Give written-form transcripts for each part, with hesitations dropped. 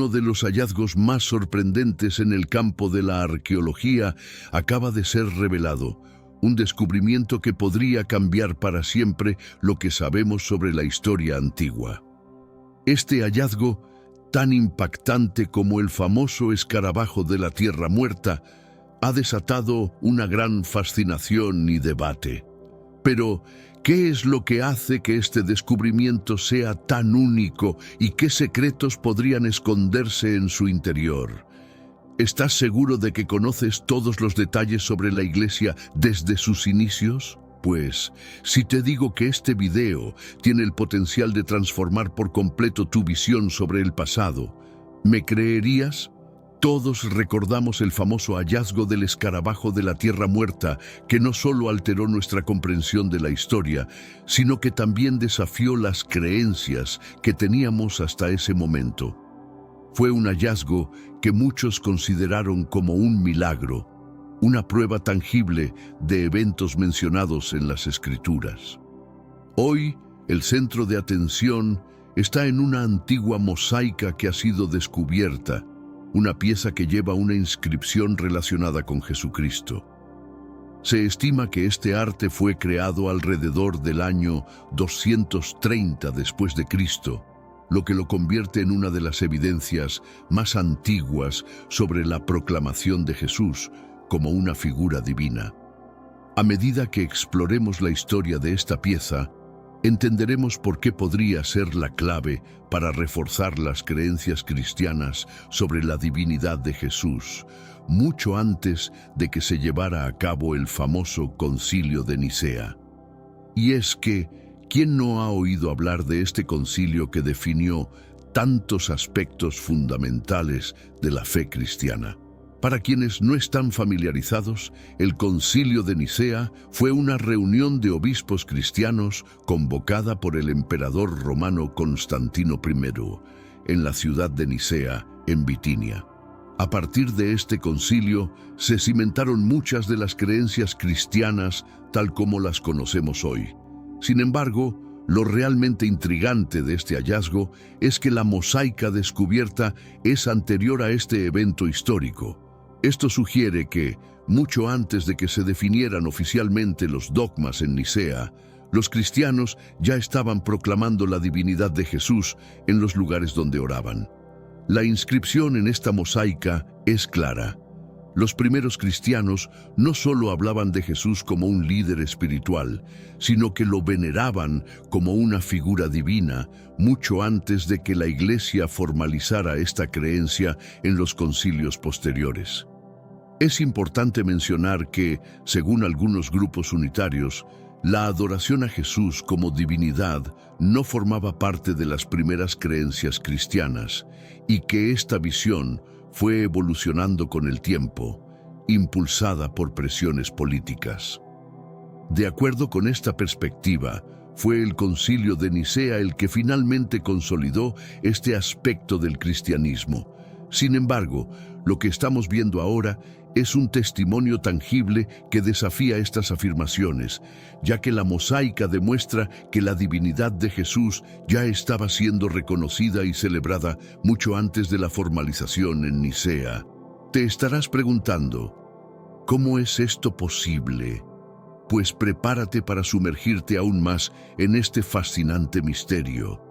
Uno de los hallazgos más sorprendentes en el campo de la arqueología acaba de ser revelado, un descubrimiento que podría cambiar para siempre lo que sabemos sobre la historia antigua. Este hallazgo, tan impactante como el famoso escarabajo de la Tierra Muerta, ha desatado una gran fascinación y debate. Pero, ¿qué es lo que hace que este descubrimiento sea tan único y qué secretos podrían esconderse en su interior? ¿Estás seguro de que conoces todos los detalles sobre la Iglesia desde sus inicios? Pues, si te digo que este video tiene el potencial de transformar por completo tu visión sobre el pasado, ¿me creerías? Todos recordamos el famoso hallazgo del escarabajo de la Tierra Muerta, que no solo alteró nuestra comprensión de la historia, sino que también desafió las creencias que teníamos hasta ese momento. Fue un hallazgo que muchos consideraron como un milagro, una prueba tangible de eventos mencionados en las Escrituras. Hoy, el centro de atención está en una antigua mosaica que ha sido descubierta, una pieza que lleva una inscripción relacionada con Jesucristo. Se estima que este arte fue creado alrededor del año 230 después de Cristo, lo que lo convierte en una de las evidencias más antiguas sobre la proclamación de Jesús como una figura divina. A medida que exploremos la historia de esta pieza, entenderemos por qué podría ser la clave para reforzar las creencias cristianas sobre la divinidad de Jesús, mucho antes de que se llevara a cabo el famoso Concilio de Nicea. Y es que, ¿quién no ha oído hablar de este concilio que definió tantos aspectos fundamentales de la fe cristiana? Para quienes no están familiarizados, el Concilio de Nicea fue una reunión de obispos cristianos convocada por el emperador romano Constantino I en la ciudad de Nicea, en Bitinia. A partir de este concilio se cimentaron muchas de las creencias cristianas tal como las conocemos hoy. Sin embargo, lo realmente intrigante de este hallazgo es que la mosaica descubierta es anterior a este evento histórico. Esto sugiere que, mucho antes de que se definieran oficialmente los dogmas en Nicea, los cristianos ya estaban proclamando la divinidad de Jesús en los lugares donde oraban. La inscripción en esta mosaica es clara. Los primeros cristianos no solo hablaban de Jesús como un líder espiritual, sino que lo veneraban como una figura divina, mucho antes de que la Iglesia formalizara esta creencia en los concilios posteriores. Es importante mencionar que, según algunos grupos unitarios, la adoración a Jesús como divinidad no formaba parte de las primeras creencias cristianas y que esta visión fue evolucionando con el tiempo, impulsada por presiones políticas. De acuerdo con esta perspectiva, fue el Concilio de Nicea el que finalmente consolidó este aspecto del cristianismo. Sin embargo, lo que estamos viendo ahora es un testimonio tangible que desafía estas afirmaciones, ya que la mosaica demuestra que la divinidad de Jesús ya estaba siendo reconocida y celebrada mucho antes de la formalización en Nicea. Te estarás preguntando, ¿cómo es esto posible? Pues prepárate para sumergirte aún más en este fascinante misterio.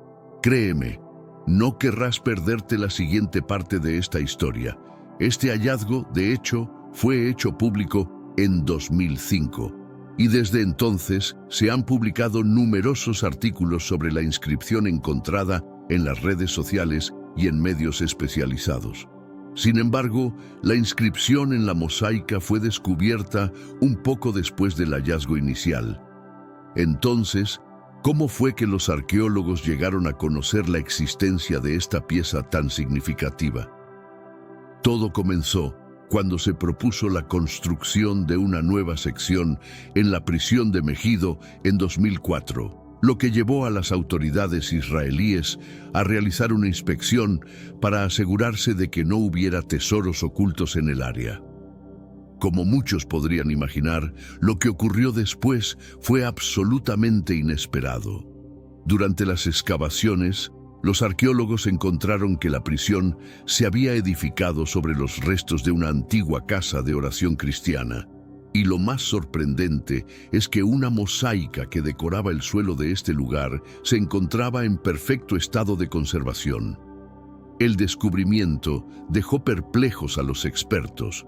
Créeme, no querrás perderte la siguiente parte de esta historia. Este hallazgo, de hecho, fue hecho público en 2005 y desde entonces se han publicado numerosos artículos sobre la inscripción encontrada en las redes sociales y en medios especializados. Sin embargo, la inscripción en la mosaica fue descubierta un poco después del hallazgo inicial. Entonces, ¿cómo fue que los arqueólogos llegaron a conocer la existencia de esta pieza tan significativa? Todo comenzó cuando se propuso la construcción de una nueva sección en la prisión de Megido en 2004, lo que llevó a las autoridades israelíes a realizar una inspección para asegurarse de que no hubiera tesoros ocultos en el área. Como muchos podrían imaginar, lo que ocurrió después fue absolutamente inesperado. Durante las excavaciones, Los arqueólogos encontraron que la prisión se había edificado sobre los restos de una antigua casa de oración cristiana. Y lo más sorprendente es que una mosaica que decoraba el suelo de este lugar se encontraba en perfecto estado de conservación. El descubrimiento dejó perplejos a los expertos.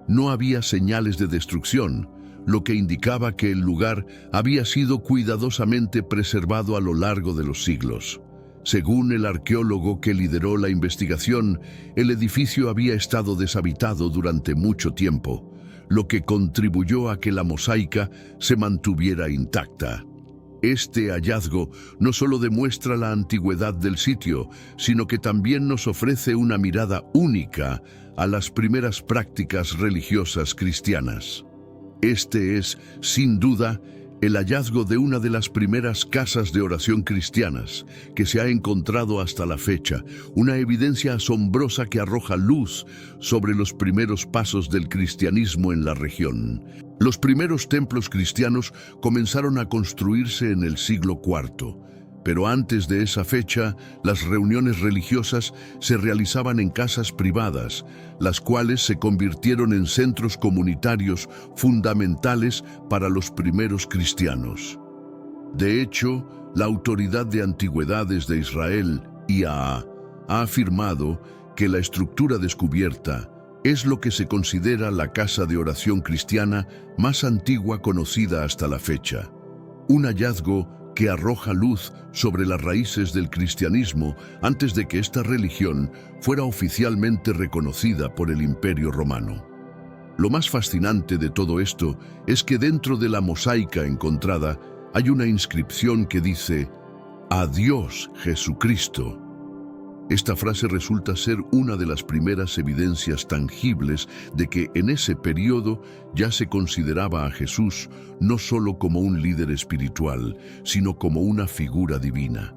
No había señales de destrucción, lo que indicaba que el lugar había sido cuidadosamente preservado a lo largo de los siglos. Según el arqueólogo que lideró la investigación, el edificio había estado deshabitado durante mucho tiempo, lo que contribuyó a que la mosaica se mantuviera intacta. Este hallazgo no solo demuestra la antigüedad del sitio, sino que también nos ofrece una mirada única a las primeras prácticas religiosas cristianas. Este es, sin duda, el hallazgo de una de las primeras casas de oración cristianas que se ha encontrado hasta la fecha, una evidencia asombrosa que arroja luz sobre los primeros pasos del cristianismo en la región. Los primeros templos cristianos comenzaron a construirse en el siglo IV, pero antes de esa fecha, las reuniones religiosas se realizaban en casas privadas, las cuales se convirtieron en centros comunitarios fundamentales para los primeros cristianos. De hecho, la Autoridad de Antigüedades de Israel, IAA, ha afirmado que la estructura descubierta es lo que se considera la casa de oración cristiana más antigua conocida hasta la fecha. Un hallazgo que arroja luz sobre las raíces del cristianismo antes de que esta religión fuera oficialmente reconocida por el Imperio Romano. Lo más fascinante de todo esto es que dentro de la mosaica encontrada hay una inscripción que dice «Adiós, Jesucristo». Esta frase resulta ser una de las primeras evidencias tangibles de que en ese periodo ya se consideraba a Jesús no solo como un líder espiritual, sino como una figura divina.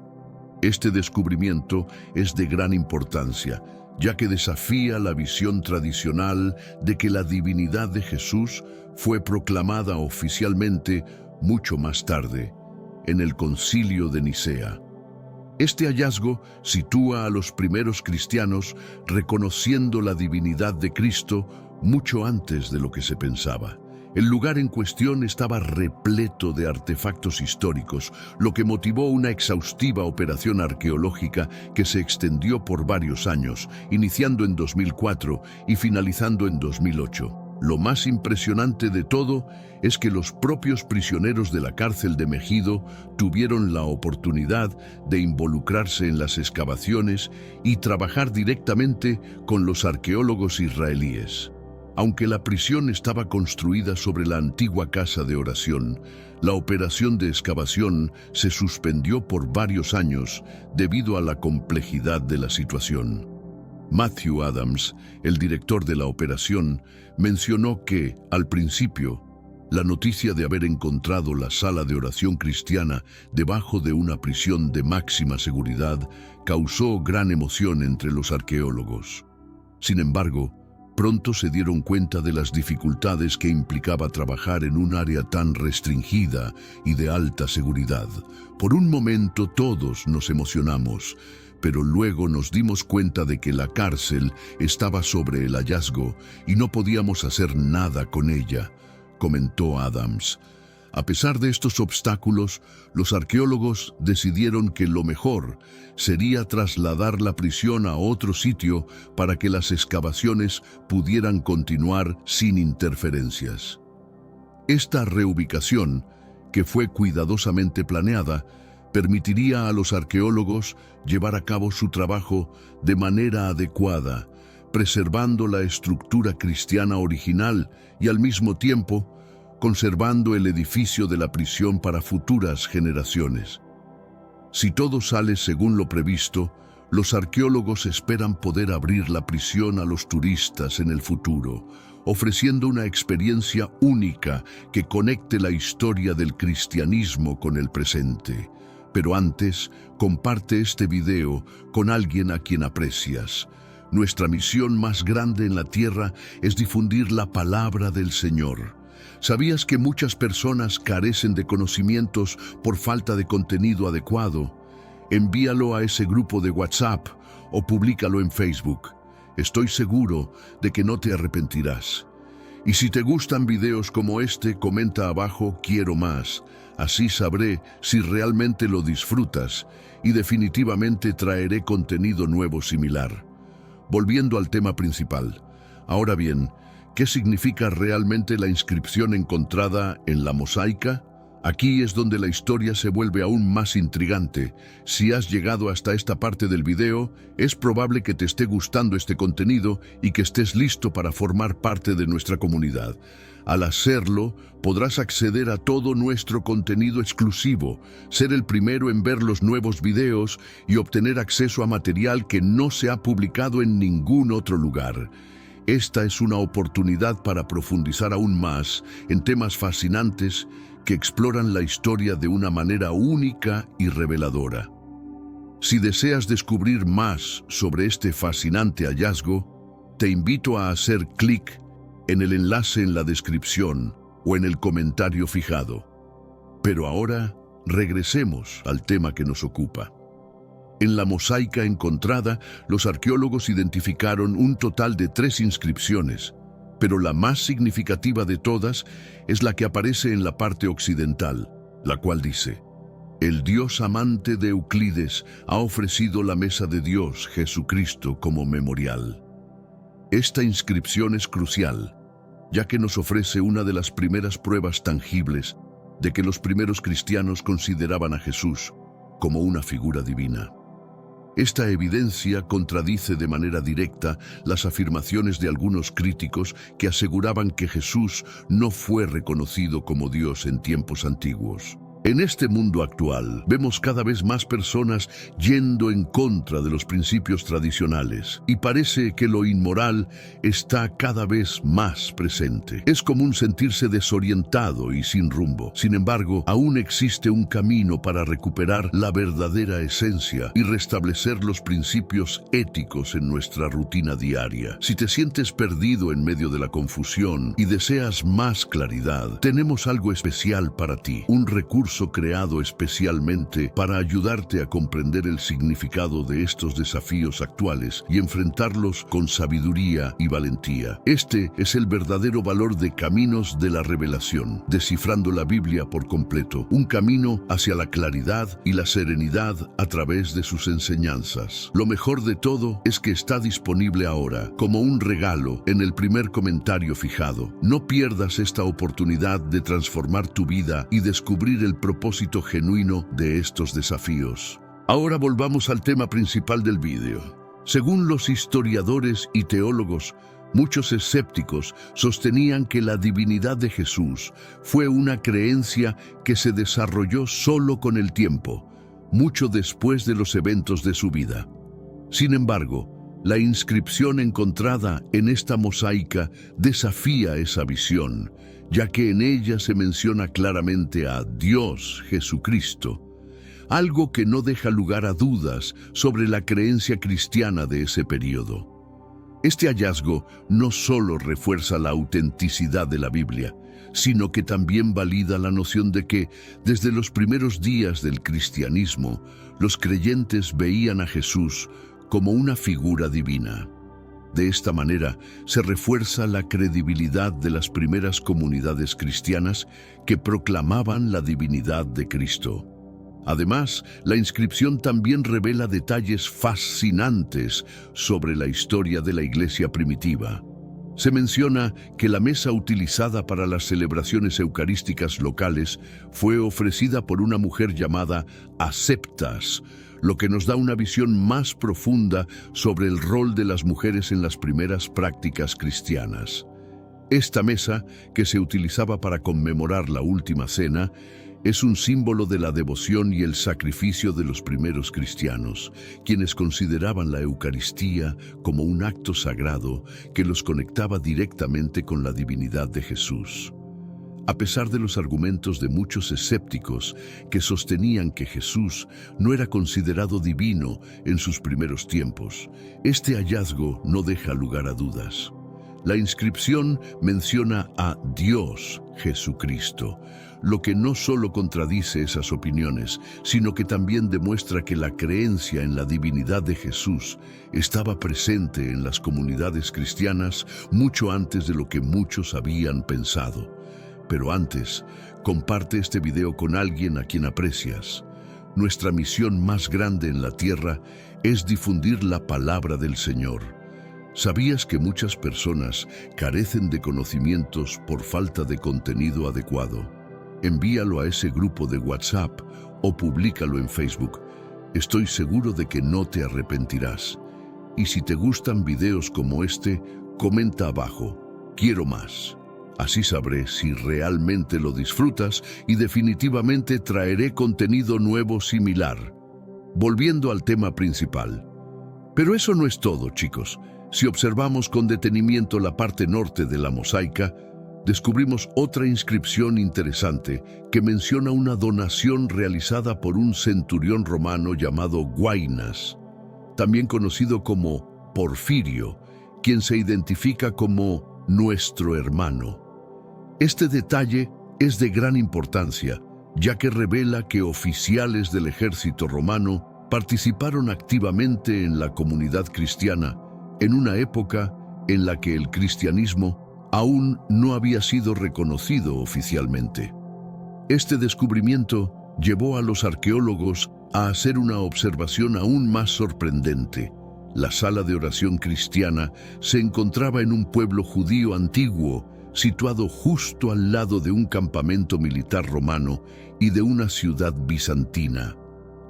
Este descubrimiento es de gran importancia, ya que desafía la visión tradicional de que la divinidad de Jesús fue proclamada oficialmente mucho más tarde, en el Concilio de Nicea. Este hallazgo sitúa a los primeros cristianos reconociendo la divinidad de Cristo mucho antes de lo que se pensaba. El lugar en cuestión estaba repleto de artefactos históricos, lo que motivó una exhaustiva operación arqueológica que se extendió por varios años, iniciando en 2004 y finalizando en 2008. Lo más impresionante de todo es que los propios prisioneros de la cárcel de Megido tuvieron la oportunidad de involucrarse en las excavaciones y trabajar directamente con los arqueólogos israelíes. Aunque la prisión estaba construida sobre la antigua casa de oración, la operación de excavación se suspendió por varios años debido a la complejidad de la situación. Matthew Adams, el director de la operación, mencionó que, al principio, la noticia de haber encontrado la sala de oración cristiana debajo de una prisión de máxima seguridad causó gran emoción entre los arqueólogos. Sin embargo, pronto se dieron cuenta de las dificultades que implicaba trabajar en un área tan restringida y de alta seguridad. Por un momento todos nos emocionamos, pero luego nos dimos cuenta de que la cárcel estaba sobre el hallazgo y no podíamos hacer nada con ella, comentó Adams. A pesar de estos obstáculos, los arqueólogos decidieron que lo mejor sería trasladar la prisión a otro sitio para que las excavaciones pudieran continuar sin interferencias. Esta reubicación, que fue cuidadosamente planeada, permitiría a los arqueólogos llevar a cabo su trabajo de manera adecuada, preservando la estructura cristiana original y al mismo tiempo conservando el edificio de la prisión para futuras generaciones. Si todo sale según lo previsto, los arqueólogos esperan poder abrir la prisión a los turistas en el futuro, ofreciendo una experiencia única que conecte la historia del cristianismo con el presente. Pero antes, comparte este video con alguien a quien aprecias. Nuestra misión más grande en la tierra es difundir la palabra del Señor. ¿Sabías que muchas personas carecen de conocimientos por falta de contenido adecuado? Envíalo a ese grupo de WhatsApp o públicalo en Facebook. Estoy seguro de que no te arrepentirás. Y si te gustan videos como este, comenta abajo "quiero más". Así sabré si realmente lo disfrutas y definitivamente traeré contenido nuevo similar. Volviendo al tema principal. Ahora bien, ¿qué significa realmente la inscripción encontrada en la mosaica? Aquí es donde la historia se vuelve aún más intrigante. Si has llegado hasta esta parte del video, es probable que te esté gustando este contenido y que estés listo para formar parte de nuestra comunidad. Al hacerlo, podrás acceder a todo nuestro contenido exclusivo, ser el primero en ver los nuevos videos y obtener acceso a material que no se ha publicado en ningún otro lugar. Esta es una oportunidad para profundizar aún más en temas fascinantes que exploran la historia de una manera única y reveladora. Si deseas descubrir más sobre este fascinante hallazgo, te invito a hacer clic en el enlace en la descripción o en el comentario fijado. Pero ahora, regresemos al tema que nos ocupa. En la mosaica encontrada, los arqueólogos identificaron un total de 3 inscripciones, pero la más significativa de todas es la que aparece en la parte occidental, la cual dice: "El Dios amante de Euclides ha ofrecido la mesa de Dios, Jesucristo, como memorial". Esta inscripción es crucial, ya que nos ofrece una de las primeras pruebas tangibles de que los primeros cristianos consideraban a Jesús como una figura divina. Esta evidencia contradice de manera directa las afirmaciones de algunos críticos que aseguraban que Jesús no fue reconocido como Dios en tiempos antiguos. En este mundo actual, vemos cada vez más personas yendo en contra de los principios tradicionales y parece que lo inmoral está cada vez más presente. Es común sentirse desorientado y sin rumbo. Sin embargo, aún existe un camino para recuperar la verdadera esencia y restablecer los principios éticos en nuestra rutina diaria. Si te sientes perdido en medio de la confusión y deseas más claridad, tenemos algo especial para ti, un recurso creado especialmente para ayudarte a comprender el significado de estos desafíos actuales y enfrentarlos con sabiduría y valentía. Este es el verdadero valor de Caminos de la Revelación, descifrando la Biblia por completo, un camino hacia la claridad y la serenidad a través de sus enseñanzas. Lo mejor de todo es que está disponible ahora, como un regalo, en el primer comentario fijado. No pierdas esta oportunidad de transformar tu vida y descubrir el propósito genuino de estos desafíos. Ahora volvamos al tema principal del vídeo. Según los historiadores y teólogos, muchos escépticos sostenían que la divinidad de Jesús fue una creencia que se desarrolló solo con el tiempo, mucho después de los eventos de su vida. Sin embargo, la inscripción encontrada en esta mosaica desafía esa visión, ya que en ella se menciona claramente a Dios Jesucristo, algo que no deja lugar a dudas sobre la creencia cristiana de ese periodo. Este hallazgo no solo refuerza la autenticidad de la Biblia, sino que también valida la noción de que, desde los primeros días del cristianismo, los creyentes veían a Jesús como una figura divina. De esta manera, se refuerza la credibilidad de las primeras comunidades cristianas que proclamaban la divinidad de Cristo. Además, la inscripción también revela detalles fascinantes sobre la historia de la iglesia primitiva. Se menciona que la mesa utilizada para las celebraciones eucarísticas locales fue ofrecida por una mujer llamada Aseptas, lo que nos da una visión más profunda sobre el rol de las mujeres en las primeras prácticas cristianas. Esta mesa, que se utilizaba para conmemorar la última cena, es un símbolo de la devoción y el sacrificio de los primeros cristianos, quienes consideraban la Eucaristía como un acto sagrado que los conectaba directamente con la divinidad de Jesús. A pesar de los argumentos de muchos escépticos que sostenían que Jesús no era considerado divino en sus primeros tiempos, este hallazgo no deja lugar a dudas. La inscripción menciona a Dios Jesucristo, lo que no solo contradice esas opiniones, sino que también demuestra que la creencia en la divinidad de Jesús estaba presente en las comunidades cristianas mucho antes de lo que muchos habían pensado. Pero antes, comparte este video con alguien a quien aprecias. Nuestra misión más grande en la tierra es difundir la palabra del Señor. ¿Sabías que muchas personas carecen de conocimientos por falta de contenido adecuado? Envíalo a ese grupo de WhatsApp o públicalo en Facebook. Estoy seguro de que no te arrepentirás. Y si te gustan videos como este, comenta abajo, quiero más. Así sabré si realmente lo disfrutas y definitivamente traeré contenido nuevo similar. Volviendo al tema principal. Pero eso no es todo, chicos. Si observamos con detenimiento la parte norte de la mosaica, descubrimos otra inscripción interesante que menciona una donación realizada por un centurión romano llamado Guainas, también conocido como Porfirio, quien se identifica como nuestro hermano. Este detalle es de gran importancia, ya que revela que oficiales del ejército romano participaron activamente en la comunidad cristiana en una época en la que el cristianismo aún no había sido reconocido oficialmente. Este descubrimiento llevó a los arqueólogos a hacer una observación aún más sorprendente. La sala de oración cristiana se encontraba en un pueblo judío antiguo, situado justo al lado de un campamento militar romano y de una ciudad bizantina.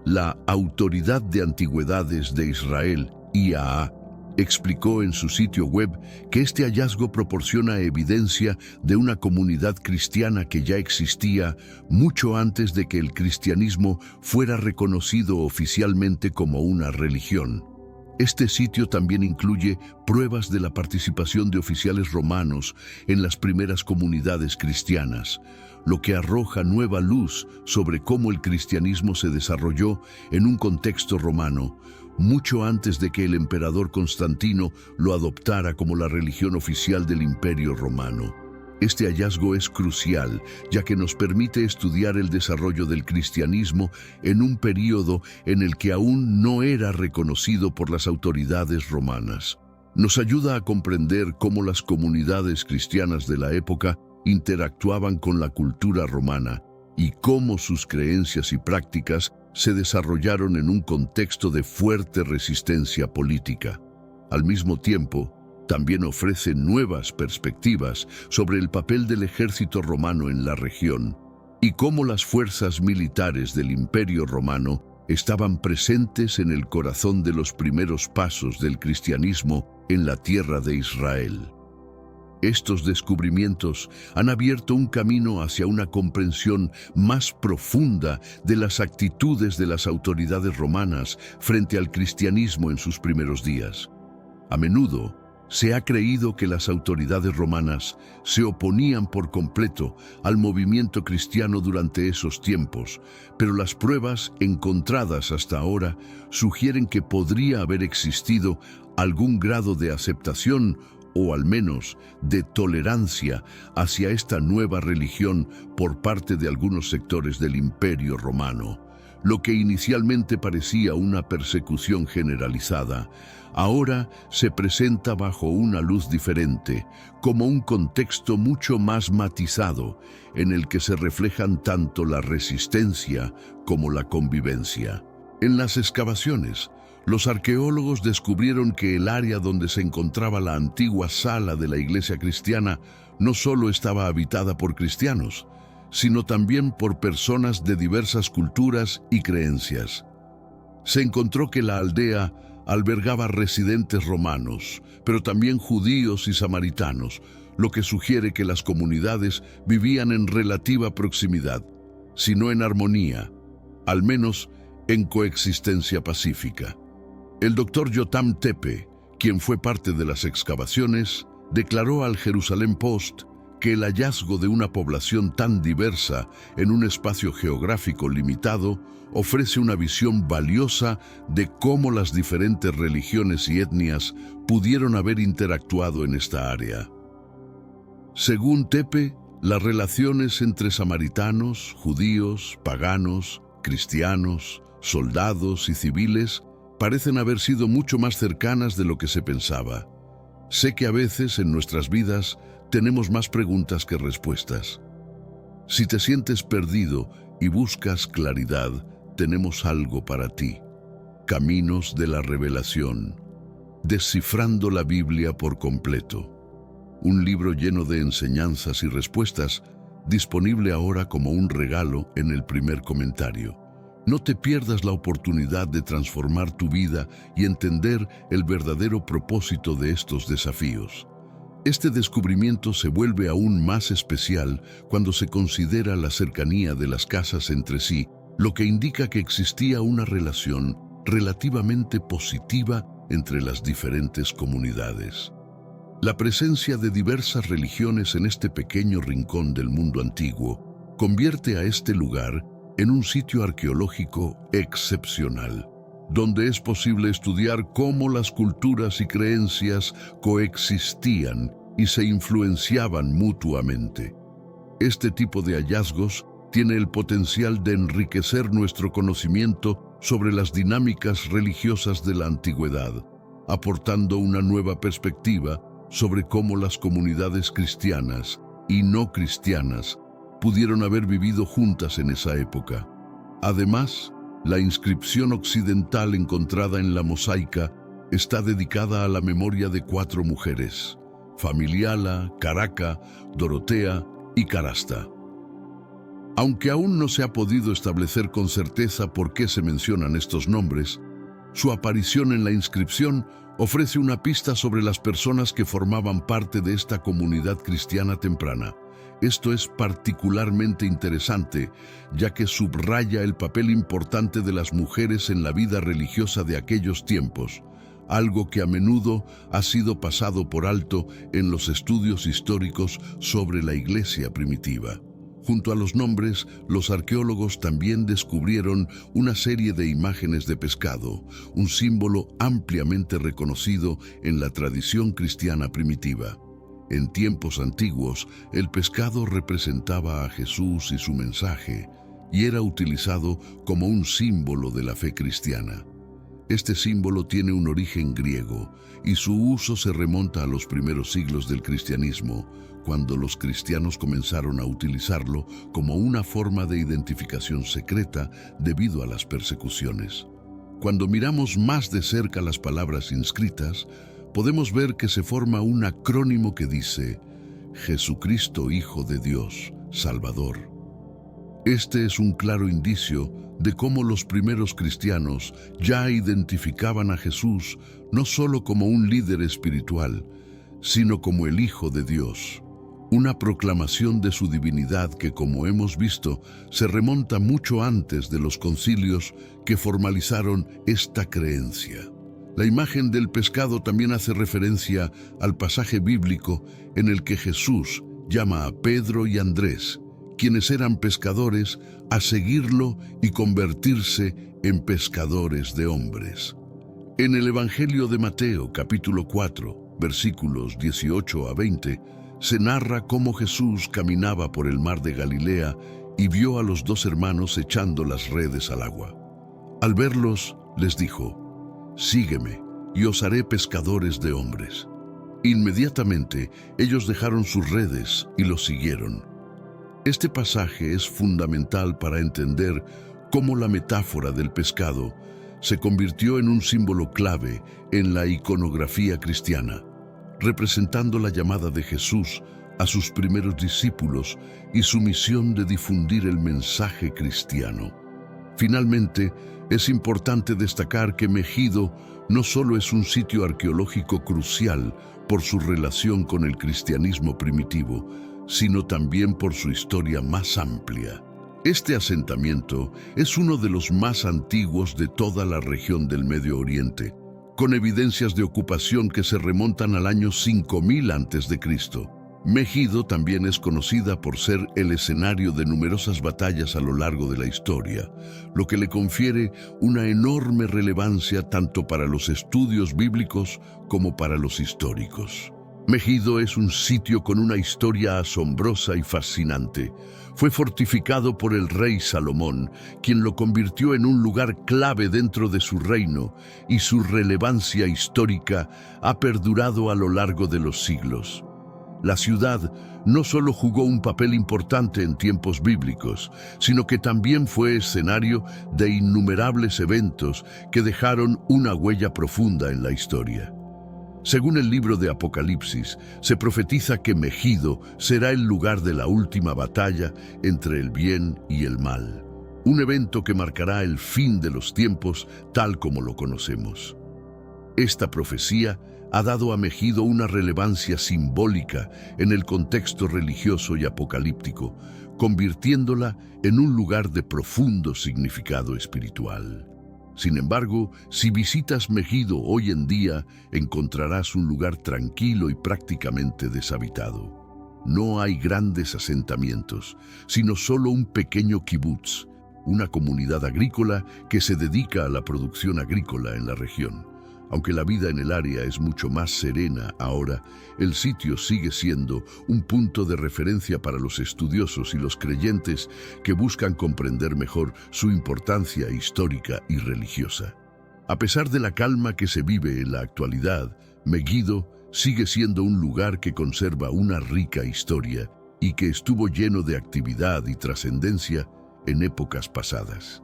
La Autoridad de Antigüedades de Israel, IAA, explicó en su sitio web que este hallazgo proporciona evidencia de una comunidad cristiana que ya existía mucho antes de que el cristianismo fuera reconocido oficialmente como una religión. Este sitio también incluye pruebas de la participación de oficiales romanos en las primeras comunidades cristianas, lo que arroja nueva luz sobre cómo el cristianismo se desarrolló en un contexto romano, mucho antes de que el emperador Constantino lo adoptara como la religión oficial del Imperio Romano. Este hallazgo es crucial, ya que nos permite estudiar el desarrollo del cristianismo en un período en el que aún no era reconocido por las autoridades romanas. Nos ayuda a comprender cómo las comunidades cristianas de la época interactuaban con la cultura romana y cómo sus creencias y prácticas se desarrollaron en un contexto de fuerte resistencia política. Al mismo tiempo, también ofrece nuevas perspectivas sobre el papel del ejército romano en la región y cómo las fuerzas militares del Imperio Romano estaban presentes en el corazón de los primeros pasos del cristianismo en la tierra de Israel. Estos descubrimientos han abierto un camino hacia una comprensión más profunda de las actitudes de las autoridades romanas frente al cristianismo en sus primeros días. A menudo, se ha creído que las autoridades romanas se oponían por completo al movimiento cristiano durante esos tiempos, pero las pruebas encontradas hasta ahora sugieren que podría haber existido algún grado de aceptación o al menos de tolerancia hacia esta nueva religión por parte de algunos sectores del Imperio Romano. Lo que inicialmente parecía una persecución generalizada, ahora se presenta bajo una luz diferente, como un contexto mucho más matizado, en el que se reflejan tanto la resistencia como la convivencia. En las excavaciones, los arqueólogos descubrieron que el área donde se encontraba la antigua sala de la iglesia cristiana no solo estaba habitada por cristianos, sino también por personas de diversas culturas y creencias. Se encontró que la aldea albergaba residentes romanos, pero también judíos y samaritanos, lo que sugiere que las comunidades vivían en relativa proximidad, si no en armonía, al menos en coexistencia pacífica. El doctor Yotam Tepe, quien fue parte de las excavaciones, declaró al Jerusalem Post que el hallazgo de una población tan diversa en un espacio geográfico limitado ofrece una visión valiosa de cómo las diferentes religiones y etnias pudieron haber interactuado en esta área. Según Tepe, las relaciones entre samaritanos, judíos, paganos, cristianos, soldados y civiles parecen haber sido mucho más cercanas de lo que se pensaba. Sé que a veces en nuestras vidas tenemos más preguntas que respuestas. Si te sientes perdido y buscas claridad, tenemos algo para ti. Caminos de la Revelación. Descifrando la Biblia por completo. Un libro lleno de enseñanzas y respuestas, disponible ahora como un regalo en el primer comentario. No te pierdas la oportunidad de transformar tu vida y entender el verdadero propósito de estos desafíos. Este descubrimiento se vuelve aún más especial cuando se considera la cercanía de las casas entre sí, lo que indica que existía una relación relativamente positiva entre las diferentes comunidades. La presencia de diversas religiones en este pequeño rincón del mundo antiguo convierte a este lugar en un sitio arqueológico excepcional, donde es posible estudiar cómo las culturas y creencias coexistían y se influenciaban mutuamente. Este tipo de hallazgos tiene el potencial de enriquecer nuestro conocimiento sobre las dinámicas religiosas de la antigüedad, aportando una nueva perspectiva sobre cómo las comunidades cristianas y no cristianas pudieron haber vivido juntas en esa época. Además, la inscripción occidental encontrada en la mosaica está dedicada a la memoria de 4 mujeres: Familiala, Caraca, Dorotea y Carasta. Aunque aún no se ha podido establecer con certeza por qué se mencionan estos nombres, su aparición en la inscripción ofrece una pista sobre las personas que formaban parte de esta comunidad cristiana temprana. Esto es particularmente interesante, ya que subraya el papel importante de las mujeres en la vida religiosa de aquellos tiempos, algo que a menudo ha sido pasado por alto en los estudios históricos sobre la Iglesia primitiva. Junto a los nombres, los arqueólogos también descubrieron una serie de imágenes de pescado, un símbolo ampliamente reconocido en la tradición cristiana primitiva. En tiempos antiguos, el pescado representaba a Jesús y su mensaje, y era utilizado como un símbolo de la fe cristiana. Este símbolo tiene un origen griego, y su uso se remonta a los primeros siglos del cristianismo, cuando los cristianos comenzaron a utilizarlo como una forma de identificación secreta debido a las persecuciones. Cuando miramos más de cerca las palabras inscritas, podemos ver que se forma un acrónimo que dice: Jesucristo, Hijo de Dios, Salvador. Este es un claro indicio de cómo los primeros cristianos ya identificaban a Jesús no solo como un líder espiritual, sino como el Hijo de Dios. Una proclamación de su divinidad que, como hemos visto, se remonta mucho antes de los concilios que formalizaron esta creencia. La imagen del pescado también hace referencia al pasaje bíblico en el que Jesús llama a Pedro y Andrés, quienes eran pescadores, a seguirlo y convertirse en pescadores de hombres. En el Evangelio de Mateo, capítulo 4, versículos 18 a 20, se narra cómo Jesús caminaba por el mar de Galilea y vio a los 2 hermanos echando las redes al agua. Al verlos, les dijo: «Sígueme, y os haré pescadores de hombres». Inmediatamente, ellos dejaron sus redes y los siguieron. Este pasaje es fundamental para entender cómo la metáfora del pescado se convirtió en un símbolo clave en la iconografía cristiana, representando la llamada de Jesús a sus primeros discípulos y su misión de difundir el mensaje cristiano. Finalmente, es importante destacar que Megido no solo es un sitio arqueológico crucial por su relación con el cristianismo primitivo, sino también por su historia más amplia. Este asentamiento es uno de los más antiguos de toda la región del Medio Oriente, con evidencias de ocupación que se remontan al año 5000 a.C. Megido también es conocida por ser el escenario de numerosas batallas a lo largo de la historia, lo que le confiere una enorme relevancia tanto para los estudios bíblicos como para los históricos. Megido es un sitio con una historia asombrosa y fascinante. Fue fortificado por el rey Salomón, quien lo convirtió en un lugar clave dentro de su reino, y su relevancia histórica ha perdurado a lo largo de los siglos. La ciudad no solo jugó un papel importante en tiempos bíblicos, sino que también fue escenario de innumerables eventos que dejaron una huella profunda en la historia. Según el libro de Apocalipsis, se profetiza que Megido será el lugar de la última batalla entre el bien y el mal, un evento que marcará el fin de los tiempos tal como lo conocemos. Esta profecía ha dado a Megido una relevancia simbólica en el contexto religioso y apocalíptico, convirtiéndola en un lugar de profundo significado espiritual. Sin embargo, si visitas Megido hoy en día, encontrarás un lugar tranquilo y prácticamente deshabitado. No hay grandes asentamientos, sino solo un pequeño kibutz, una comunidad agrícola que se dedica a la producción agrícola en la región. Aunque la vida en el área es mucho más serena ahora, el sitio sigue siendo un punto de referencia para los estudiosos y los creyentes que buscan comprender mejor su importancia histórica y religiosa. A pesar de la calma que se vive en la actualidad, Megido sigue siendo un lugar que conserva una rica historia y que estuvo lleno de actividad y trascendencia en épocas pasadas.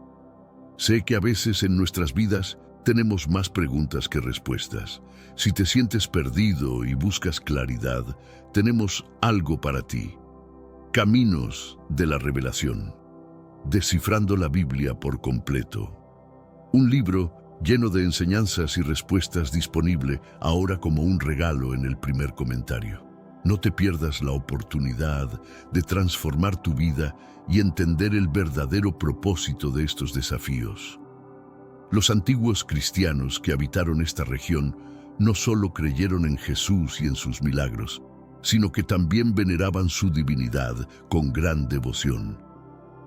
Sé que a veces en nuestras vidas tenemos más preguntas que respuestas. Si te sientes perdido y buscas claridad, tenemos algo para ti. Caminos de la Revelación. Descifrando la Biblia por completo. Un libro lleno de enseñanzas y respuestas disponible ahora como un regalo en el primer comentario. No te pierdas la oportunidad de transformar tu vida y entender el verdadero propósito de estos desafíos. Los antiguos cristianos que habitaron esta región no solo creyeron en Jesús y en sus milagros, sino que también veneraban su divinidad con gran devoción.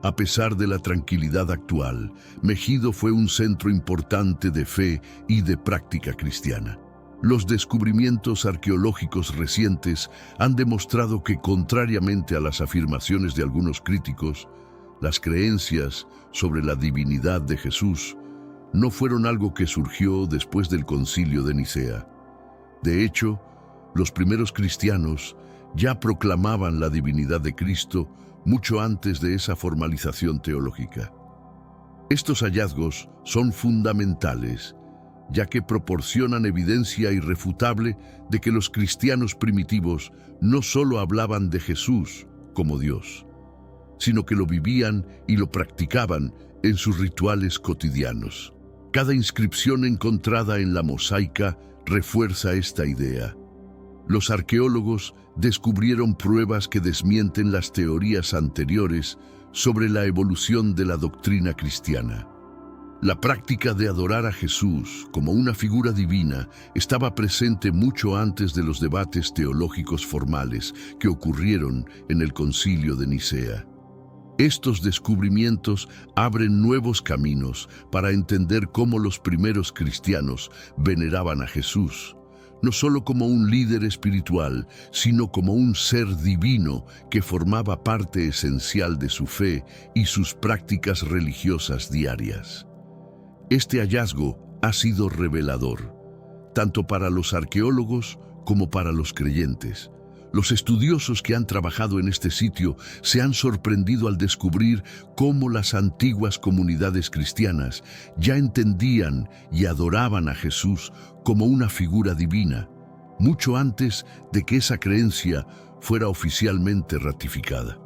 A pesar de la tranquilidad actual, Megido fue un centro importante de fe y de práctica cristiana. Los descubrimientos arqueológicos recientes han demostrado que, contrariamente a las afirmaciones de algunos críticos, las creencias sobre la divinidad de Jesús no fueron algo que surgió después del Concilio de Nicea. De hecho, los primeros cristianos ya proclamaban la divinidad de Cristo mucho antes de esa formalización teológica. Estos hallazgos son fundamentales, ya que proporcionan evidencia irrefutable de que los cristianos primitivos no solo hablaban de Jesús como Dios, sino que lo vivían y lo practicaban en sus rituales cotidianos. Cada inscripción encontrada en la mosaica refuerza esta idea. Los arqueólogos descubrieron pruebas que desmienten las teorías anteriores sobre la evolución de la doctrina cristiana. La práctica de adorar a Jesús como una figura divina estaba presente mucho antes de los debates teológicos formales que ocurrieron en el Concilio de Nicea. Estos descubrimientos abren nuevos caminos para entender cómo los primeros cristianos veneraban a Jesús, no solo como un líder espiritual, sino como un ser divino que formaba parte esencial de su fe y sus prácticas religiosas diarias. Este hallazgo ha sido revelador, tanto para los arqueólogos como para los creyentes. Los estudiosos que han trabajado en este sitio se han sorprendido al descubrir cómo las antiguas comunidades cristianas ya entendían y adoraban a Jesús como una figura divina, mucho antes de que esa creencia fuera oficialmente ratificada.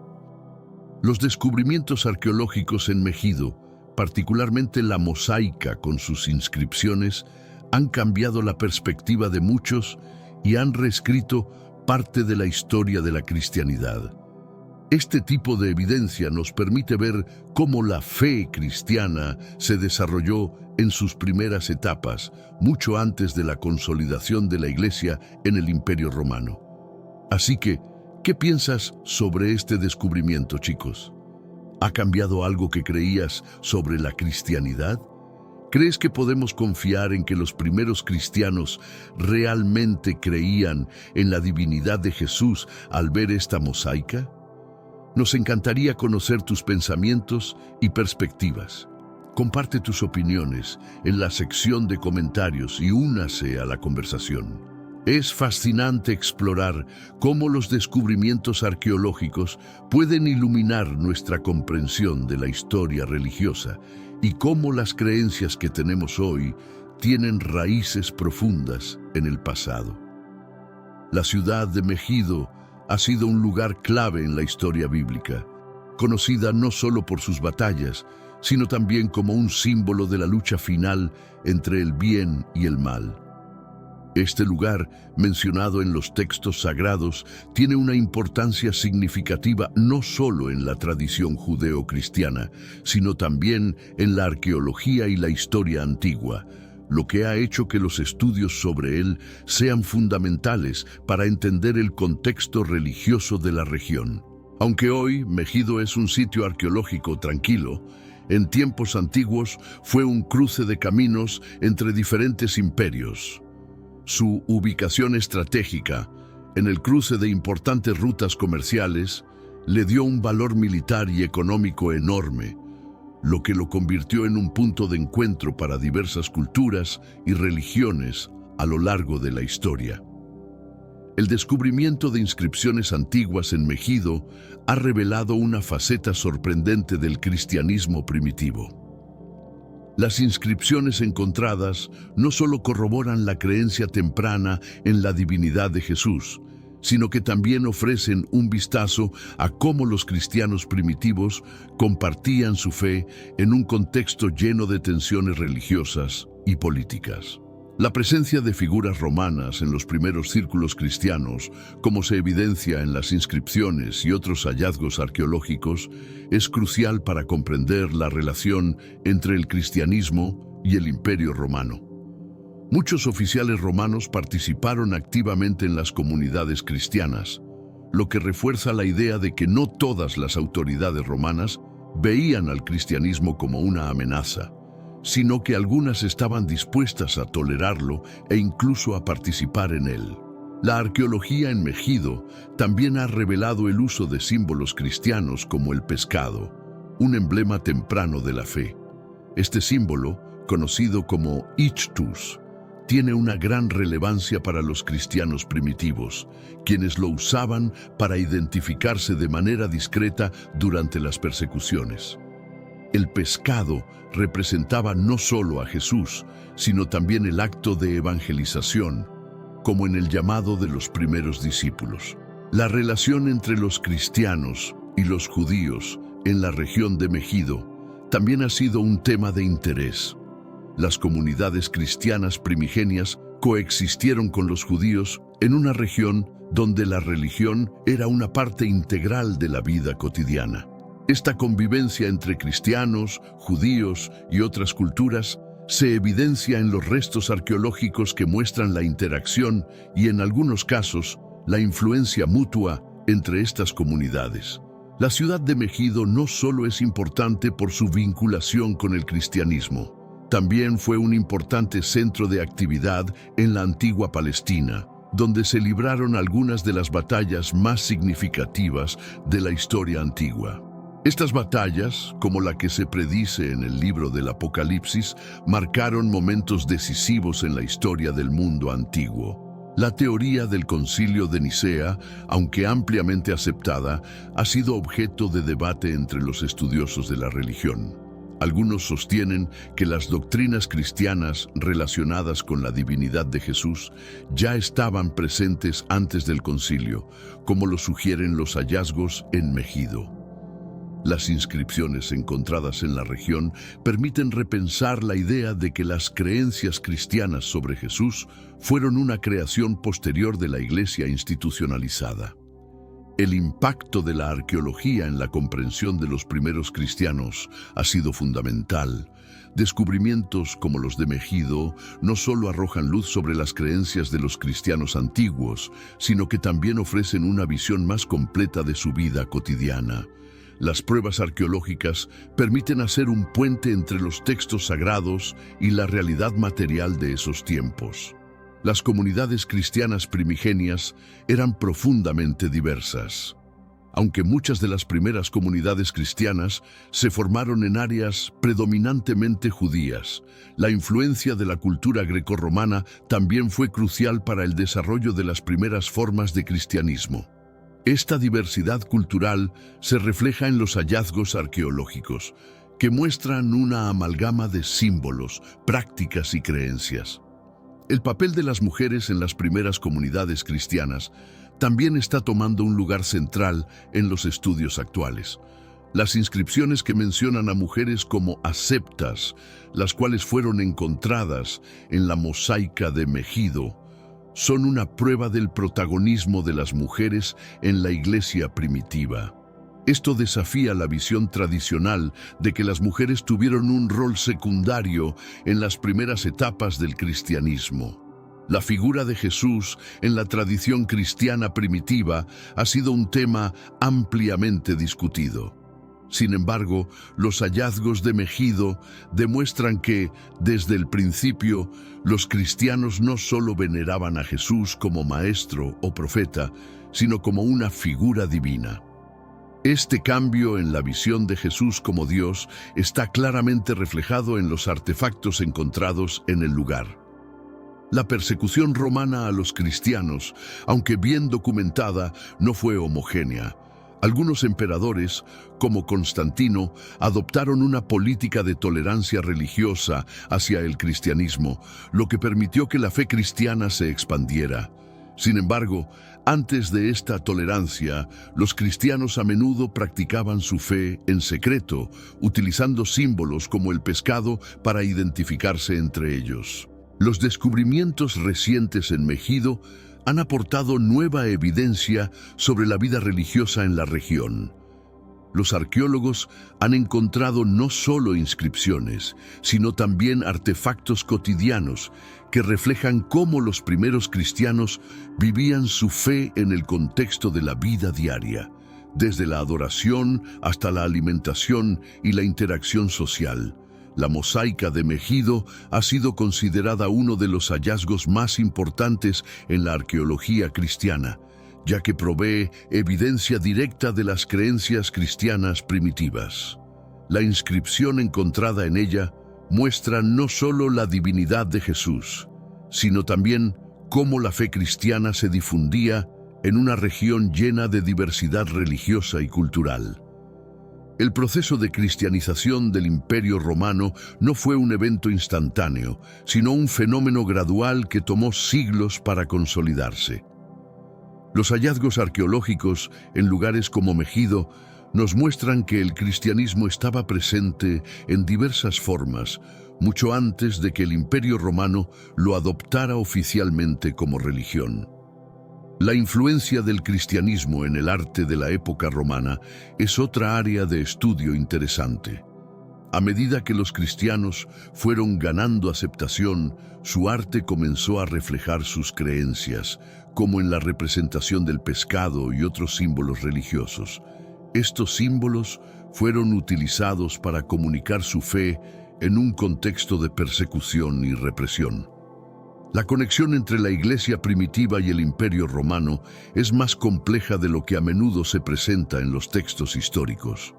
Los descubrimientos arqueológicos en Megido, particularmente la mosaica con sus inscripciones, han cambiado la perspectiva de muchos y han reescrito parte de la historia de la cristianidad. Este tipo de evidencia nos permite ver cómo la fe cristiana se desarrolló en sus primeras etapas, mucho antes de la consolidación de la Iglesia en el Imperio Romano. Así que, ¿Qué piensas sobre este descubrimiento, chicos? ¿Ha cambiado algo que creías sobre la cristianidad? ¿Crees que podemos confiar en que los primeros cristianos realmente creían en la divinidad de Jesús al ver esta mosaica? Nos encantaría conocer tus pensamientos y perspectivas. Comparte tus opiniones en la sección de comentarios y únase a la conversación. Es fascinante explorar cómo los descubrimientos arqueológicos pueden iluminar nuestra comprensión de la historia religiosa y cómo las creencias que tenemos hoy tienen raíces profundas en el pasado. La ciudad de Megido ha sido un lugar clave en la historia bíblica, conocida no solo por sus batallas, sino también como un símbolo de la lucha final entre el bien y el mal. Este lugar, mencionado en los textos sagrados, tiene una importancia significativa no solo en la tradición judeo-cristiana, sino también en la arqueología y la historia antigua, lo que ha hecho que los estudios sobre él sean fundamentales para entender el contexto religioso de la región. Aunque hoy Megido es un sitio arqueológico tranquilo, en tiempos antiguos fue un cruce de caminos entre diferentes imperios. Su ubicación estratégica, en el cruce de importantes rutas comerciales, le dio un valor militar y económico enorme, lo que lo convirtió en un punto de encuentro para diversas culturas y religiones a lo largo de la historia. El descubrimiento de inscripciones antiguas en Megido ha revelado una faceta sorprendente del cristianismo primitivo. Las inscripciones encontradas no solo corroboran la creencia temprana en la divinidad de Jesús, sino que también ofrecen un vistazo a cómo los cristianos primitivos compartían su fe en un contexto lleno de tensiones religiosas y políticas. La presencia de figuras romanas en los primeros círculos cristianos, como se evidencia en las inscripciones y otros hallazgos arqueológicos, es crucial para comprender la relación entre el cristianismo y el Imperio Romano. Muchos oficiales romanos participaron activamente en las comunidades cristianas, lo que refuerza la idea de que no todas las autoridades romanas veían al cristianismo como una amenaza, sino que algunas estaban dispuestas a tolerarlo e incluso a participar en él. La arqueología en Megido también ha revelado el uso de símbolos cristianos como el pescado, un emblema temprano de la fe. Este símbolo, conocido como Ichthus, tiene una gran relevancia para los cristianos primitivos, quienes lo usaban para identificarse de manera discreta durante las persecuciones. El pescado representaba no solo a Jesús, sino también el acto de evangelización, como en el llamado de los primeros discípulos. La relación entre los cristianos y los judíos en la región de Megido también ha sido un tema de interés. Las comunidades cristianas primigenias coexistieron con los judíos en una región donde la religión era una parte integral de la vida cotidiana. Esta convivencia entre cristianos, judíos y otras culturas se evidencia en los restos arqueológicos que muestran la interacción y, en algunos casos, la influencia mutua entre estas comunidades. La ciudad de Megido no solo es importante por su vinculación con el cristianismo, también fue un importante centro de actividad en la antigua Palestina, donde se libraron algunas de las batallas más significativas de la historia antigua. Estas batallas, como la que se predice en el libro del Apocalipsis, marcaron momentos decisivos en la historia del mundo antiguo. La teoría del Concilio de Nicea, aunque ampliamente aceptada, ha sido objeto de debate entre los estudiosos de la religión. Algunos sostienen que las doctrinas cristianas relacionadas con la divinidad de Jesús ya estaban presentes antes del concilio, como lo sugieren los hallazgos en Megido. Las inscripciones encontradas en la región permiten repensar la idea de que las creencias cristianas sobre Jesús fueron una creación posterior de la Iglesia institucionalizada. El impacto de la arqueología en la comprensión de los primeros cristianos ha sido fundamental, Descubrimientos como los de Megido no solo arrojan luz sobre las creencias de los cristianos antiguos, sino que también ofrecen una visión más completa de su vida cotidiana. Las pruebas arqueológicas permiten hacer un puente entre los textos sagrados y la realidad material de esos tiempos. Las comunidades cristianas primigenias eran profundamente diversas. Aunque muchas de las primeras comunidades cristianas se formaron en áreas predominantemente judías, la influencia de la cultura grecorromana también fue crucial para el desarrollo de las primeras formas de cristianismo. Esta diversidad cultural se refleja en los hallazgos arqueológicos, que muestran una amalgama de símbolos, prácticas y creencias. El papel de las mujeres en las primeras comunidades cristianas también está tomando un lugar central en los estudios actuales. Las inscripciones que mencionan a mujeres como aseptas, las cuales fueron encontradas en la mosaica de Megido, son una prueba del protagonismo de las mujeres en la iglesia primitiva. Esto desafía la visión tradicional de que las mujeres tuvieron un rol secundario en las primeras etapas del cristianismo. La figura de Jesús en la tradición cristiana primitiva ha sido un tema ampliamente discutido. Sin embargo, los hallazgos de Megido demuestran que, desde el principio, los cristianos no solo veneraban a Jesús como maestro o profeta, sino como una figura divina. Este cambio en la visión de Jesús como Dios está claramente reflejado en los artefactos encontrados en el lugar. La persecución romana a los cristianos, aunque bien documentada, no fue homogénea. Algunos emperadores, como Constantino, adoptaron una política de tolerancia religiosa hacia el cristianismo, lo que permitió que la fe cristiana se expandiera. Sin embargo, antes de esta tolerancia, los cristianos a menudo practicaban su fe en secreto, utilizando símbolos como el pescado para identificarse entre ellos. Los descubrimientos recientes en Megido han aportado nueva evidencia sobre la vida religiosa en la región. Los arqueólogos han encontrado no solo inscripciones, sino también artefactos cotidianos que reflejan cómo los primeros cristianos vivían su fe en el contexto de la vida diaria, desde la adoración hasta la alimentación y la interacción social. La mosaica de Megido ha sido considerada uno de los hallazgos más importantes en la arqueología cristiana, ya que provee evidencia directa de las creencias cristianas primitivas. La inscripción encontrada en ella muestra no solo la divinidad de Jesús, sino también cómo la fe cristiana se difundía en una región llena de diversidad religiosa y cultural. El proceso de cristianización del Imperio Romano no fue un evento instantáneo, sino un fenómeno gradual que tomó siglos para consolidarse. Los hallazgos arqueológicos en lugares como Megido nos muestran que el cristianismo estaba presente en diversas formas, mucho antes de que el Imperio Romano lo adoptara oficialmente como religión. La influencia del cristianismo en el arte de la época romana es otra área de estudio interesante. A medida que los cristianos fueron ganando aceptación, su arte comenzó a reflejar sus creencias, como en la representación del pescado y otros símbolos religiosos. Estos símbolos fueron utilizados para comunicar su fe en un contexto de persecución y represión. La conexión entre la iglesia primitiva y el Imperio Romano es más compleja de lo que a menudo se presenta en los textos históricos.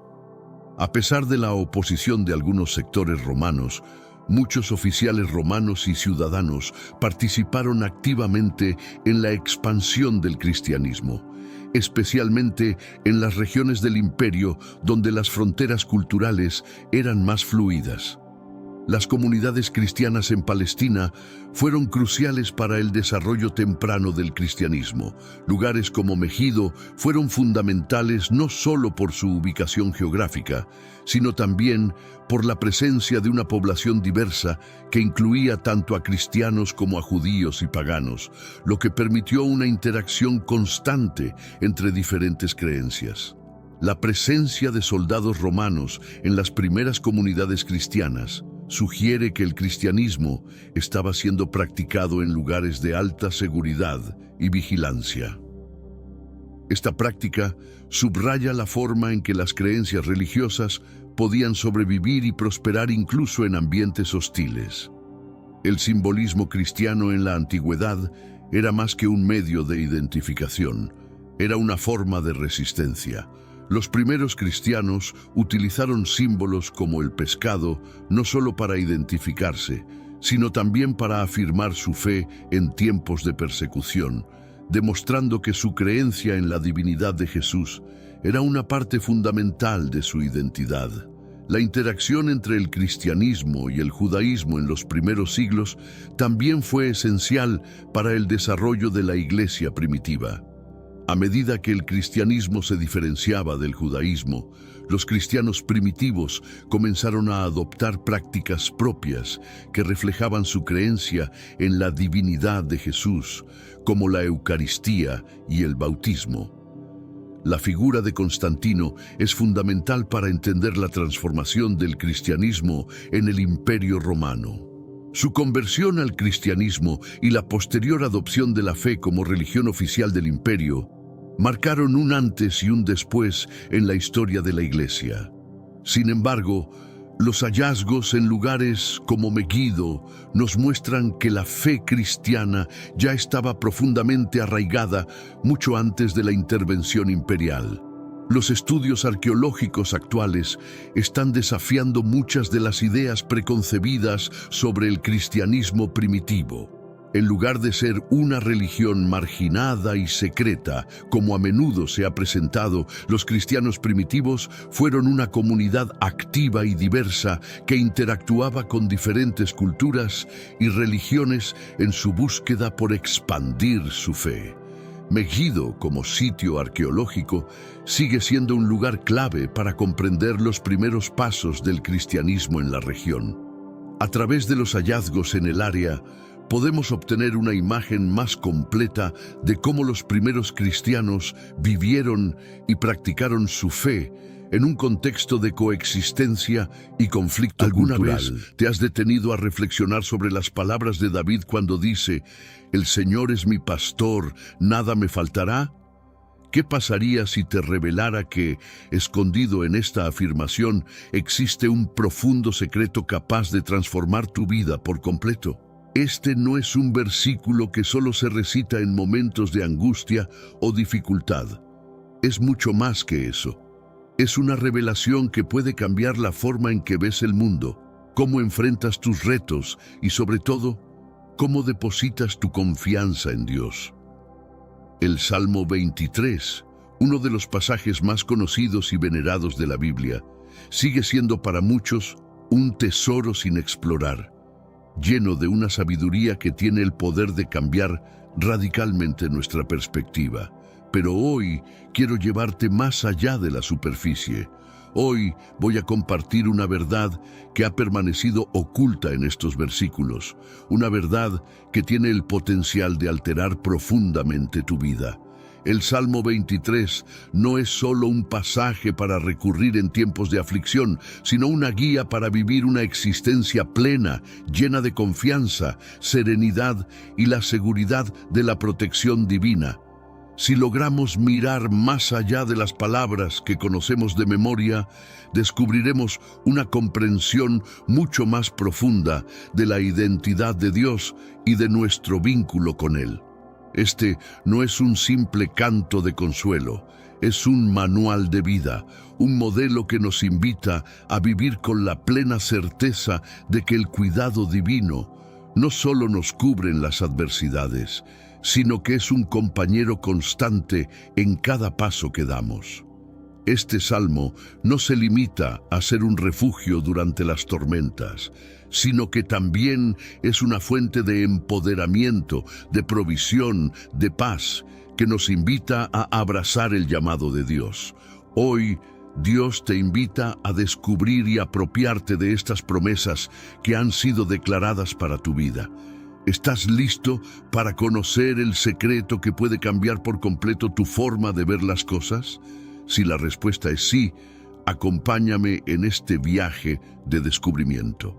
A pesar de la oposición de algunos sectores romanos, muchos oficiales romanos y ciudadanos participaron activamente en la expansión del cristianismo, especialmente en las regiones del imperio donde las fronteras culturales eran más fluidas. Las comunidades cristianas en Palestina fueron cruciales para el desarrollo temprano del cristianismo. Lugares como Megido fueron fundamentales no solo por su ubicación geográfica, sino también por la presencia de una población diversa que incluía tanto a cristianos como a judíos y paganos, lo que permitió una interacción constante entre diferentes creencias. La presencia de soldados romanos en las primeras comunidades cristianas sugiere que el cristianismo estaba siendo practicado en lugares de alta seguridad y vigilancia. Esta práctica subraya la forma en que las creencias religiosas podían sobrevivir y prosperar incluso en ambientes hostiles. El simbolismo cristiano en la antigüedad era más que un medio de identificación, era una forma de resistencia. Los primeros cristianos utilizaron símbolos como el pescado no solo para identificarse, sino también para afirmar su fe en tiempos de persecución, demostrando que su creencia en la divinidad de Jesús era una parte fundamental de su identidad. La interacción entre el cristianismo y el judaísmo en los primeros siglos también fue esencial para el desarrollo de la iglesia primitiva. A medida que el cristianismo se diferenciaba del judaísmo, los cristianos primitivos comenzaron a adoptar prácticas propias que reflejaban su creencia en la divinidad de Jesús, como la Eucaristía y el bautismo. La figura de Constantino es fundamental para entender la transformación del cristianismo en el Imperio Romano. Su conversión al cristianismo y la posterior adopción de la fe como religión oficial del imperio marcaron un antes y un después en la historia de la Iglesia. Sin embargo, los hallazgos en lugares como Megiddo nos muestran que la fe cristiana ya estaba profundamente arraigada mucho antes de la intervención imperial. Los estudios arqueológicos actuales están desafiando muchas de las ideas preconcebidas sobre el cristianismo primitivo. En lugar de ser una religión marginada y secreta, como a menudo se ha presentado, los cristianos primitivos fueron una comunidad activa y diversa que interactuaba con diferentes culturas y religiones en su búsqueda por expandir su fe. Megiddo, como sitio arqueológico, sigue siendo un lugar clave para comprender los primeros pasos del cristianismo en la región. A través de los hallazgos en el área, podemos obtener una imagen más completa de cómo los primeros cristianos vivieron y practicaron su fe en un contexto de coexistencia y conflicto cultural. ¿Alguna vez te has detenido a reflexionar sobre las palabras de David cuando dice: «El Señor es mi pastor, nada me faltará»? ¿Qué pasaría si te revelara que, escondido en esta afirmación, existe un profundo secreto capaz de transformar tu vida por completo? Este no es un versículo que solo se recita en momentos de angustia o dificultad. Es mucho más que eso. Es una revelación que puede cambiar la forma en que ves el mundo, cómo enfrentas tus retos y, sobre todo, cómo depositas tu confianza en Dios. El Salmo 23, uno de los pasajes más conocidos y venerados de la Biblia, sigue siendo para muchos un tesoro sin explorar, lleno de una sabiduría que tiene el poder de cambiar radicalmente nuestra perspectiva. Pero hoy quiero llevarte más allá de la superficie. Hoy voy a compartir una verdad que ha permanecido oculta en estos versículos, una verdad que tiene el potencial de alterar profundamente tu vida. El Salmo 23 no es solo un pasaje para recurrir en tiempos de aflicción, sino una guía para vivir una existencia plena, llena de confianza, serenidad y la seguridad de la protección divina. Si logramos mirar más allá de las palabras que conocemos de memoria, descubriremos una comprensión mucho más profunda de la identidad de Dios y de nuestro vínculo con Él. Este no es un simple canto de consuelo, es un manual de vida, un modelo que nos invita a vivir con la plena certeza de que el cuidado divino no solo nos cubre en las adversidades, sino que es un compañero constante en cada paso que damos. Este salmo no se limita a ser un refugio durante las tormentas, sino que también es una fuente de empoderamiento, de provisión, de paz, que nos invita a abrazar el llamado de Dios. Hoy, Dios te invita a descubrir y apropiarte de estas promesas que han sido declaradas para tu vida. ¿Estás listo para conocer el secreto que puede cambiar por completo tu forma de ver las cosas? Si la respuesta es sí, acompáñame en este viaje de descubrimiento.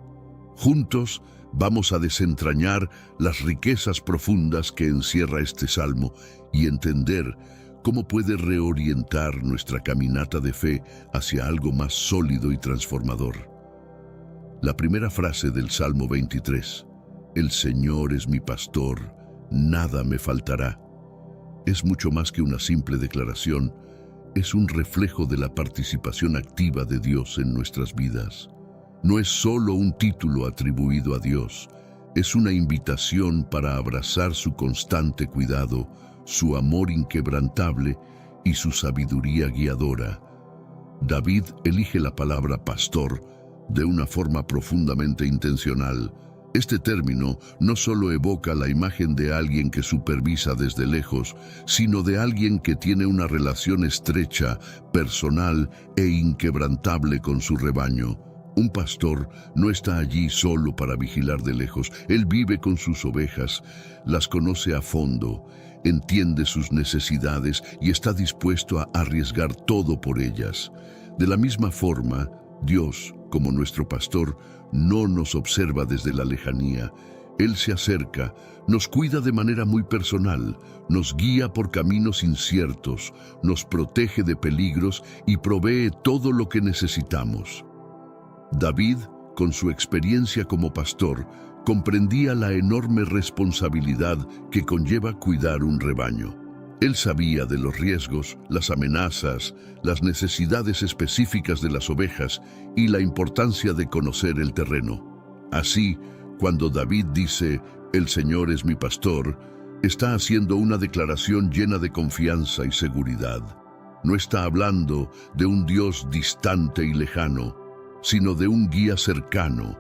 Juntos vamos a desentrañar las riquezas profundas que encierra este salmo y entender cómo puede reorientar nuestra caminata de fe hacia algo más sólido y transformador. La primera frase del Salmo 23, «El Señor es mi pastor, nada me faltará», es mucho más que una simple declaración, es un reflejo de la participación activa de Dios en nuestras vidas. No es solo un título atribuido a Dios, es una invitación para abrazar su constante cuidado, su amor inquebrantable y su sabiduría guiadora. David elige la palabra pastor de una forma profundamente intencional. Este término no solo evoca la imagen de alguien que supervisa desde lejos, sino de alguien que tiene una relación estrecha, personal e inquebrantable con su rebaño. Un pastor no está allí solo para vigilar de lejos. Él vive con sus ovejas, las conoce a fondo, entiende sus necesidades y está dispuesto a arriesgar todo por ellas. De la misma forma, Dios, como nuestro pastor, no nos observa desde la lejanía. Él se acerca, nos cuida de manera muy personal, nos guía por caminos inciertos, nos protege de peligros y provee todo lo que necesitamos. David, con su experiencia como pastor, comprendía la enorme responsabilidad que conlleva cuidar un rebaño. Él sabía de los riesgos, las amenazas, las necesidades específicas de las ovejas y la importancia de conocer el terreno. Así, cuando David dice, «El Señor es mi pastor», está haciendo una declaración llena de confianza y seguridad. No está hablando de un Dios distante y lejano, sino de un guía cercano,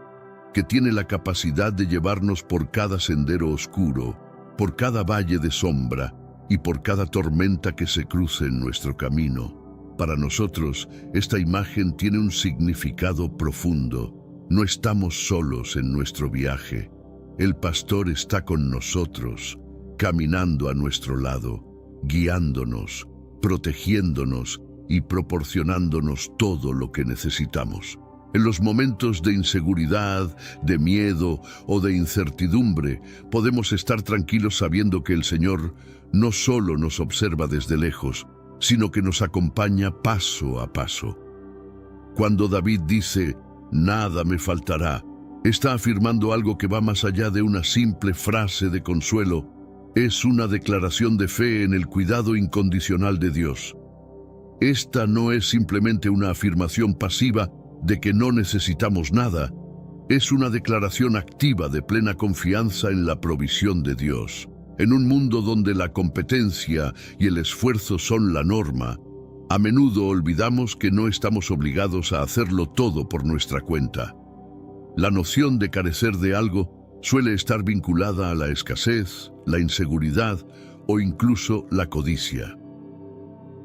que tiene la capacidad de llevarnos por cada sendero oscuro, por cada valle de sombra y por cada tormenta que se cruce en nuestro camino. Para nosotros, esta imagen tiene un significado profundo. No estamos solos en nuestro viaje. El pastor está con nosotros, caminando a nuestro lado, guiándonos, protegiéndonos y proporcionándonos todo lo que necesitamos. En los momentos de inseguridad, de miedo o de incertidumbre, podemos estar tranquilos sabiendo que el Señor no solo nos observa desde lejos, sino que nos acompaña paso a paso. Cuando David dice, «Nada me faltará», está afirmando algo que va más allá de una simple frase de consuelo. Es una declaración de fe en el cuidado incondicional de Dios. Esta no es simplemente una afirmación pasiva de que no necesitamos nada, es una declaración activa de plena confianza en la provisión de Dios. En un mundo donde la competencia y el esfuerzo son la norma, a menudo olvidamos que no estamos obligados a hacerlo todo por nuestra cuenta. La noción de carecer de algo suele estar vinculada a la escasez, la inseguridad o incluso la codicia.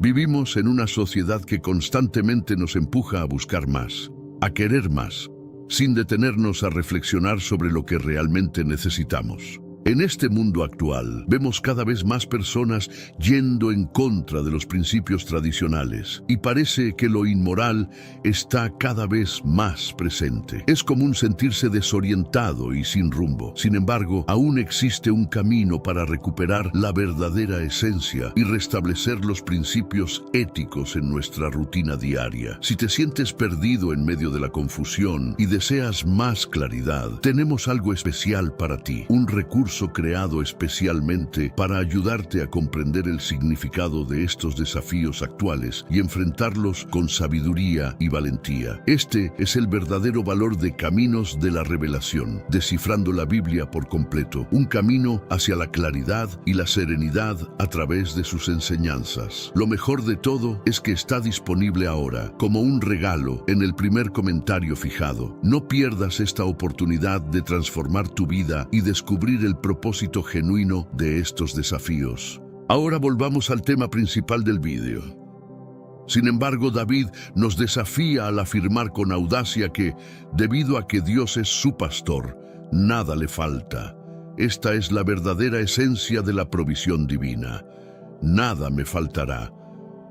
Vivimos en una sociedad que constantemente nos empuja a buscar más, a querer más, sin detenernos a reflexionar sobre lo que realmente necesitamos. En este mundo actual, vemos cada vez más personas yendo en contra de los principios tradicionales y parece que lo inmoral está cada vez más presente. Es común sentirse desorientado y sin rumbo. Sin embargo, aún existe un camino para recuperar la verdadera esencia y restablecer los principios éticos en nuestra rutina diaria. Si te sientes perdido en medio de la confusión y deseas más claridad, tenemos algo especial para ti, un recurso creado especialmente para ayudarte a comprender el significado de estos desafíos actuales y enfrentarlos con sabiduría y valentía. Este es el verdadero valor de Caminos de la Revelación, descifrando la Biblia por completo, un camino hacia la claridad y la serenidad a través de sus enseñanzas. Lo mejor de todo es que está disponible ahora, como un regalo, en el primer comentario fijado. No pierdas esta oportunidad de transformar tu vida y descubrir el propósito genuino de estos desafíos. Ahora volvamos al tema principal del vídeo. Sin embargo, David nos desafía al afirmar con audacia que, debido a que Dios es su pastor, nada le falta. Esta es la verdadera esencia de la provisión divina. Nada me faltará.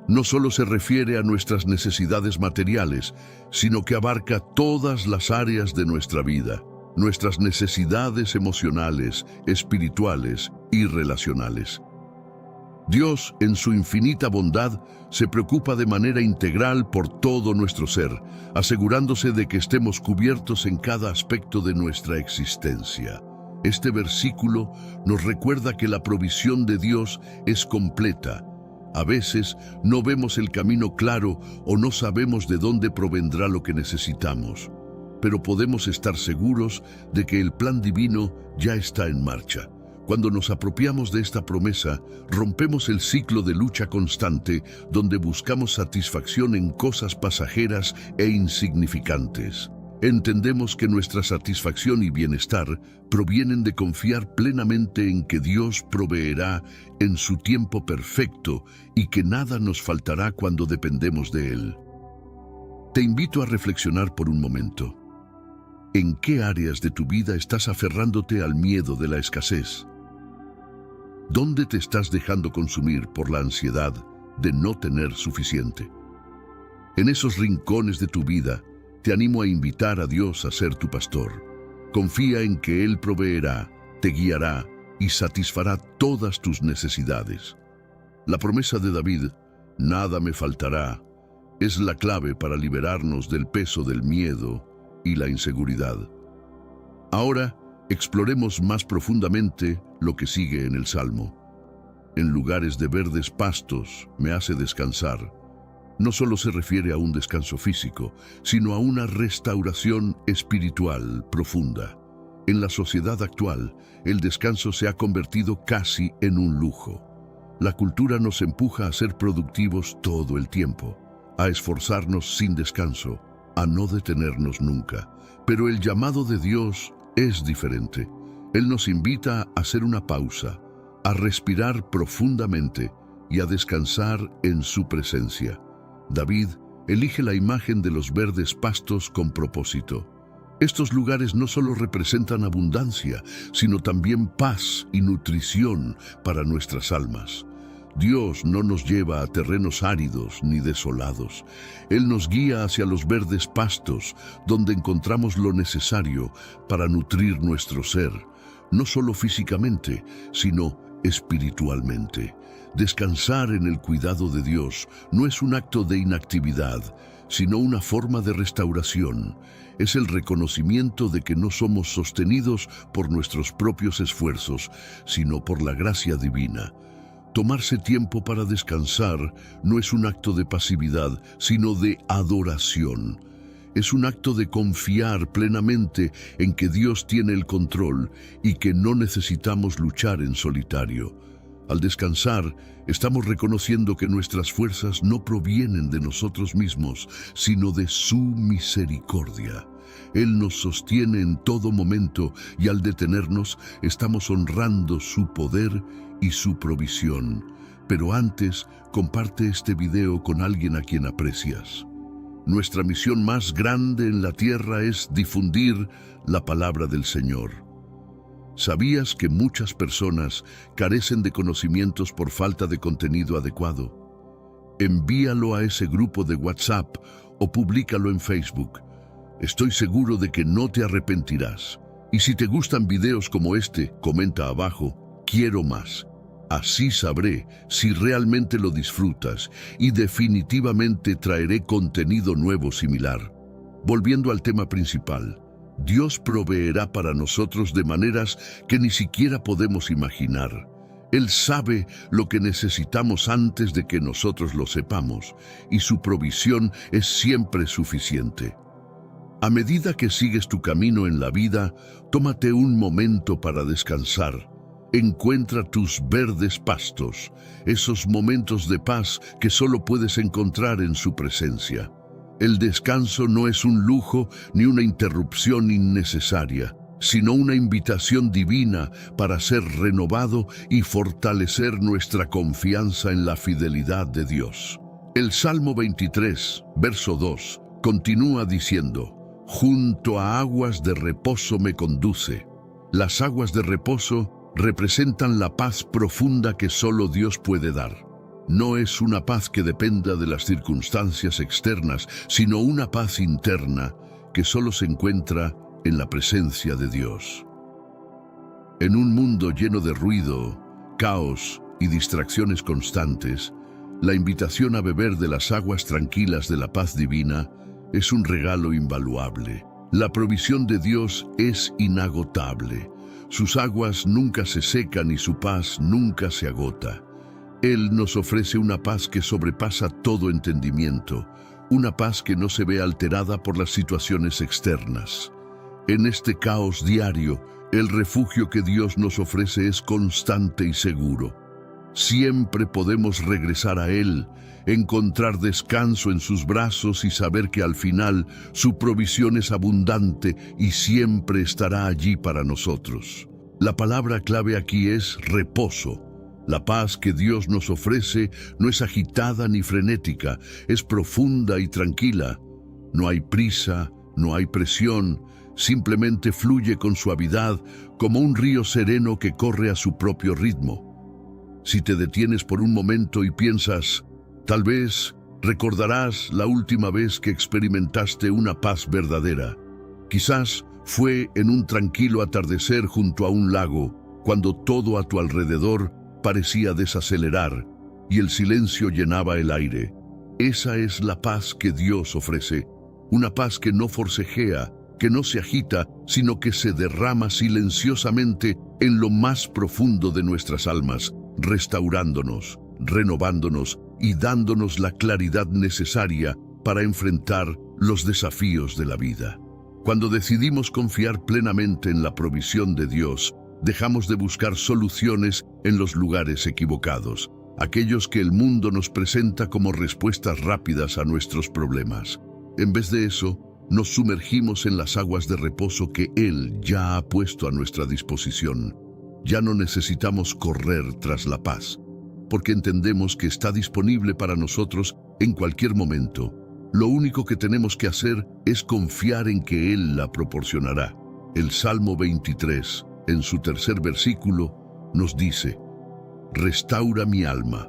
No solo se refiere a nuestras necesidades materiales, sino que abarca todas las áreas de nuestra vida. nuestras necesidades emocionales, espirituales y relacionales. Dios, en su infinita bondad, se preocupa de manera integral por todo nuestro ser, asegurándose de que estemos cubiertos en cada aspecto de nuestra existencia. Este versículo nos recuerda que la provisión de Dios es completa. A veces no vemos el camino claro o no sabemos de dónde provendrá lo que necesitamos, pero podemos estar seguros de que el plan divino ya está en marcha. Cuando nos apropiamos de esta promesa, rompemos el ciclo de lucha constante donde buscamos satisfacción en cosas pasajeras e insignificantes. Entendemos que nuestra satisfacción y bienestar provienen de confiar plenamente en que Dios proveerá en su tiempo perfecto y que nada nos faltará cuando dependemos de Él. Te invito a reflexionar por un momento. ¿En qué áreas de tu vida estás aferrándote al miedo de la escasez? ¿Dónde te estás dejando consumir por la ansiedad de no tener suficiente? En esos rincones de tu vida, te animo a invitar a Dios a ser tu pastor. Confía en que Él proveerá, te guiará y satisfará todas tus necesidades. La promesa de David, nada me faltará, es la clave para liberarnos del peso del miedo y la inseguridad. Ahora, exploremos más profundamente lo que sigue en el Salmo. En lugares de verdes pastos me hace descansar. No solo se refiere a un descanso físico, sino a una restauración espiritual profunda. En la sociedad actual, el descanso se ha convertido casi en un lujo. La cultura nos empuja a ser productivos todo el tiempo, a esforzarnos sin descanso, a no detenernos nunca. Pero el llamado de Dios es diferente. Él nos invita a hacer una pausa, a respirar profundamente y a descansar en su presencia. David elige la imagen de los verdes pastos con propósito. Estos lugares no solo representan abundancia, sino también paz y nutrición para nuestras almas. Dios no nos lleva a terrenos áridos ni desolados. Él nos guía hacia los verdes pastos, donde encontramos lo necesario para nutrir nuestro ser, no solo físicamente, sino espiritualmente. Descansar en el cuidado de Dios no es un acto de inactividad, sino una forma de restauración. Es el reconocimiento de que no somos sostenidos por nuestros propios esfuerzos, sino por la gracia divina. Tomarse tiempo para descansar no es un acto de pasividad, sino de adoración. Es un acto de confiar plenamente en que Dios tiene el control y que no necesitamos luchar en solitario. Al descansar, estamos reconociendo que nuestras fuerzas no provienen de nosotros mismos, sino de su misericordia. Él nos sostiene en todo momento y al detenernos, estamos honrando su poder y su provisión. Pero antes, comparte este video con alguien a quien aprecias. Nuestra misión más grande en la tierra es difundir la palabra del Señor. ¿Sabías que muchas personas carecen de conocimientos por falta de contenido adecuado? Envíalo a ese grupo de WhatsApp o públicalo en Facebook. Estoy seguro de que no te arrepentirás. Y si te gustan videos como este, comenta abajo, quiero más. Así sabré si realmente lo disfrutas y definitivamente traeré contenido nuevo similar. Volviendo al tema principal, Dios proveerá para nosotros de maneras que ni siquiera podemos imaginar. Él sabe lo que necesitamos antes de que nosotros lo sepamos, y su provisión es siempre suficiente. A medida que sigues tu camino en la vida, tómate un momento para descansar. Encuentra tus verdes pastos, esos momentos de paz que solo puedes encontrar en su presencia. El descanso no es un lujo ni una interrupción innecesaria, sino una invitación divina para ser renovado y fortalecer nuestra confianza en la fidelidad de Dios. El Salmo 23, verso 2, continúa diciendo, «Junto a aguas de reposo me conduce». Las aguas de reposo representan la paz profunda que solo Dios puede dar. No es una paz que dependa de las circunstancias externas, sino una paz interna que solo se encuentra en la presencia de Dios. En un mundo lleno de ruido, caos y distracciones constantes, la invitación a beber de las aguas tranquilas de la paz divina es un regalo invaluable. La provisión de Dios es inagotable. Sus aguas nunca se secan y su paz nunca se agota. Él nos ofrece una paz que sobrepasa todo entendimiento, una paz que no se ve alterada por las situaciones externas. En este caos diario, el refugio que Dios nos ofrece es constante y seguro. Siempre podemos regresar a Él, encontrar descanso en sus brazos y saber que al final su provisión es abundante y siempre estará allí para nosotros. La palabra clave aquí es reposo. La paz que Dios nos ofrece no es agitada ni frenética, es profunda y tranquila. No hay prisa, no hay presión, simplemente fluye con suavidad como un río sereno que corre a su propio ritmo. Si te detienes por un momento y piensas, tal vez recordarás la última vez que experimentaste una paz verdadera. Quizás fue en un tranquilo atardecer junto a un lago, cuando todo a tu alrededor parecía desacelerar y el silencio llenaba el aire. Esa es la paz que Dios ofrece, una paz que no forcejea, que no se agita, sino que se derrama silenciosamente en lo más profundo de nuestras almas, restaurándonos, renovándonos y dándonos la claridad necesaria para enfrentar los desafíos de la vida. Cuando decidimos confiar plenamente en la provisión de Dios, dejamos de buscar soluciones en los lugares equivocados, aquellos que el mundo nos presenta como respuestas rápidas a nuestros problemas. En vez de eso, nos sumergimos en las aguas de reposo que Él ya ha puesto a nuestra disposición. Ya no necesitamos correr tras la paz, porque entendemos que está disponible para nosotros en cualquier momento. Lo único que tenemos que hacer es confiar en que Él la proporcionará. El Salmo 23, en su tercer versículo, nos dice: restaura mi alma.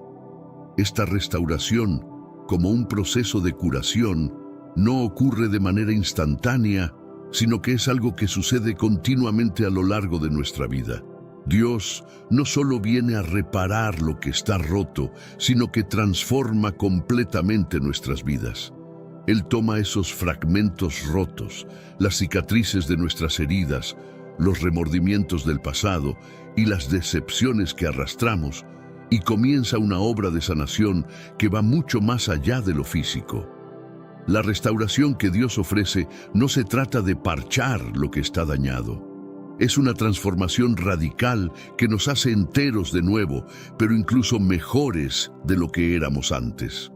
Esta restauración, como un proceso de curación, no ocurre de manera instantánea, sino que es algo que sucede continuamente a lo largo de nuestra vida. Dios no solo viene a reparar lo que está roto, sino que transforma completamente nuestras vidas. Él toma esos fragmentos rotos, las cicatrices de nuestras heridas, los remordimientos del pasado y las decepciones que arrastramos, y comienza una obra de sanación que va mucho más allá de lo físico. La restauración que Dios ofrece no se trata de parchar lo que está dañado. Es una transformación radical que nos hace enteros de nuevo, pero incluso mejores de lo que éramos antes.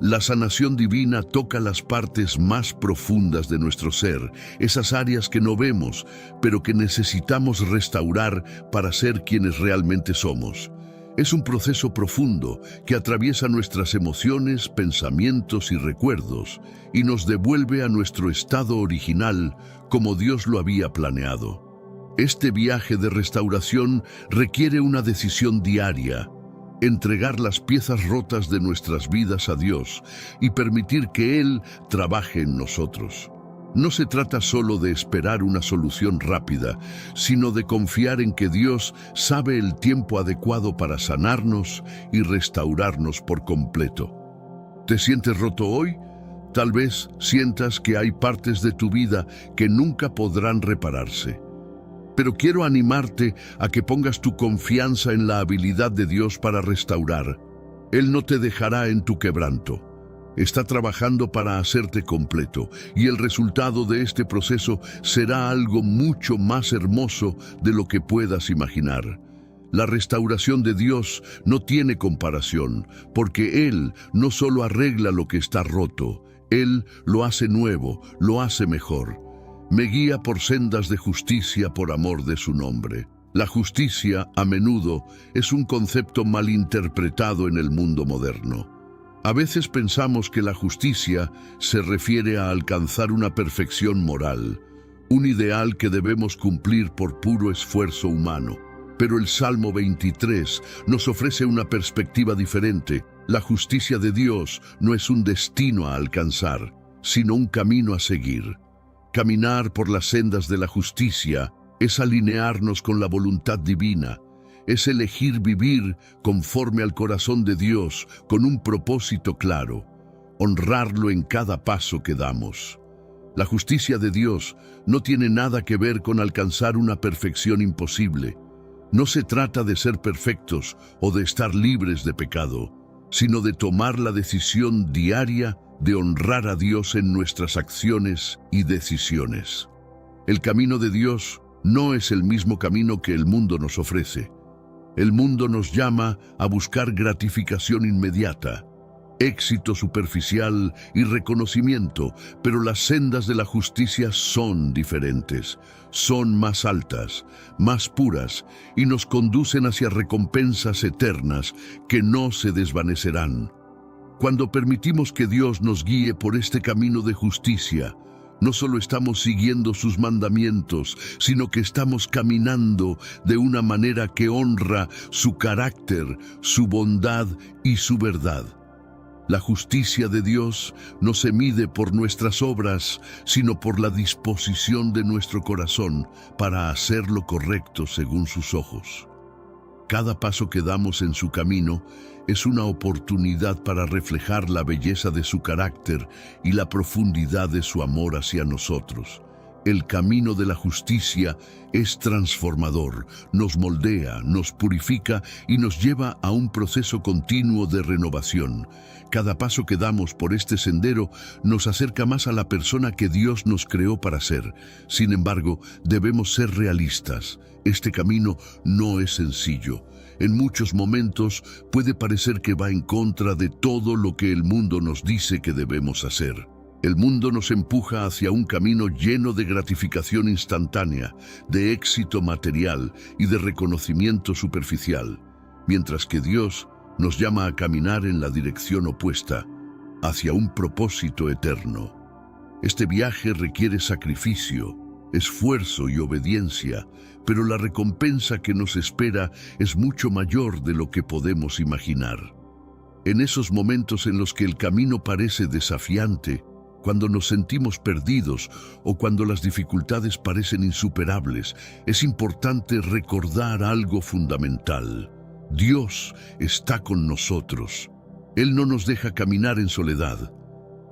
La sanación divina toca las partes más profundas de nuestro ser, esas áreas que no vemos, pero que necesitamos restaurar para ser quienes realmente somos. Es un proceso profundo que atraviesa nuestras emociones, pensamientos y recuerdos y nos devuelve a nuestro estado original como Dios lo había planeado. Este viaje de restauración requiere una decisión diaria: entregar las piezas rotas de nuestras vidas a Dios y permitir que Él trabaje en nosotros. No se trata solo de esperar una solución rápida, sino de confiar en que Dios sabe el tiempo adecuado para sanarnos y restaurarnos por completo. ¿Te sientes roto hoy? Tal vez sientas que hay partes de tu vida que nunca podrán repararse. Pero quiero animarte a que pongas tu confianza en la habilidad de Dios para restaurar. Él no te dejará en tu quebranto. Está trabajando para hacerte completo, y el resultado de este proceso será algo mucho más hermoso de lo que puedas imaginar. La restauración de Dios no tiene comparación, porque Él no solo arregla lo que está roto, Él lo hace nuevo, lo hace mejor. Me guía por sendas de justicia por amor de su nombre. La justicia, a menudo, es un concepto malinterpretado en el mundo moderno. A veces pensamos que la justicia se refiere a alcanzar una perfección moral, un ideal que debemos cumplir por puro esfuerzo humano. Pero el Salmo 23 nos ofrece una perspectiva diferente. La justicia de Dios no es un destino a alcanzar, sino un camino a seguir. Caminar por las sendas de la justicia es alinearnos con la voluntad divina, es elegir vivir conforme al corazón de Dios con un propósito claro, honrarlo en cada paso que damos. La justicia de Dios no tiene nada que ver con alcanzar una perfección imposible. No se trata de ser perfectos o de estar libres de pecado, sino de tomar la decisión diaria de honrar a Dios en nuestras acciones y decisiones. El camino de Dios no es el mismo camino que el mundo nos ofrece. El mundo nos llama a buscar gratificación inmediata, éxito superficial y reconocimiento, pero las sendas de la justicia son diferentes, son más altas, más puras y nos conducen hacia recompensas eternas que no se desvanecerán. Cuando permitimos que Dios nos guíe por este camino de justicia, no solo estamos siguiendo sus mandamientos, sino que estamos caminando de una manera que honra su carácter, su bondad y su verdad. La justicia de Dios no se mide por nuestras obras, sino por la disposición de nuestro corazón para hacer lo correcto según sus ojos. Cada paso que damos en su camino es una oportunidad para reflejar la belleza de su carácter y la profundidad de su amor hacia nosotros. El camino de la justicia es transformador, nos moldea, nos purifica y nos lleva a un proceso continuo de renovación. Cada paso que damos por este sendero nos acerca más a la persona que Dios nos creó para ser. Sin embargo, debemos ser realistas. Este camino no es sencillo. En muchos momentos puede parecer que va en contra de todo lo que el mundo nos dice que debemos hacer. El mundo nos empuja hacia un camino lleno de gratificación instantánea, de éxito material y de reconocimiento superficial, mientras que Dios nos llama a caminar en la dirección opuesta, hacia un propósito eterno. Este viaje requiere sacrificio, esfuerzo y obediencia, pero la recompensa que nos espera es mucho mayor de lo que podemos imaginar. En esos momentos en los que el camino parece desafiante, cuando nos sentimos perdidos o cuando las dificultades parecen insuperables, es importante recordar algo fundamental. Dios está con nosotros. Él no nos deja caminar en soledad.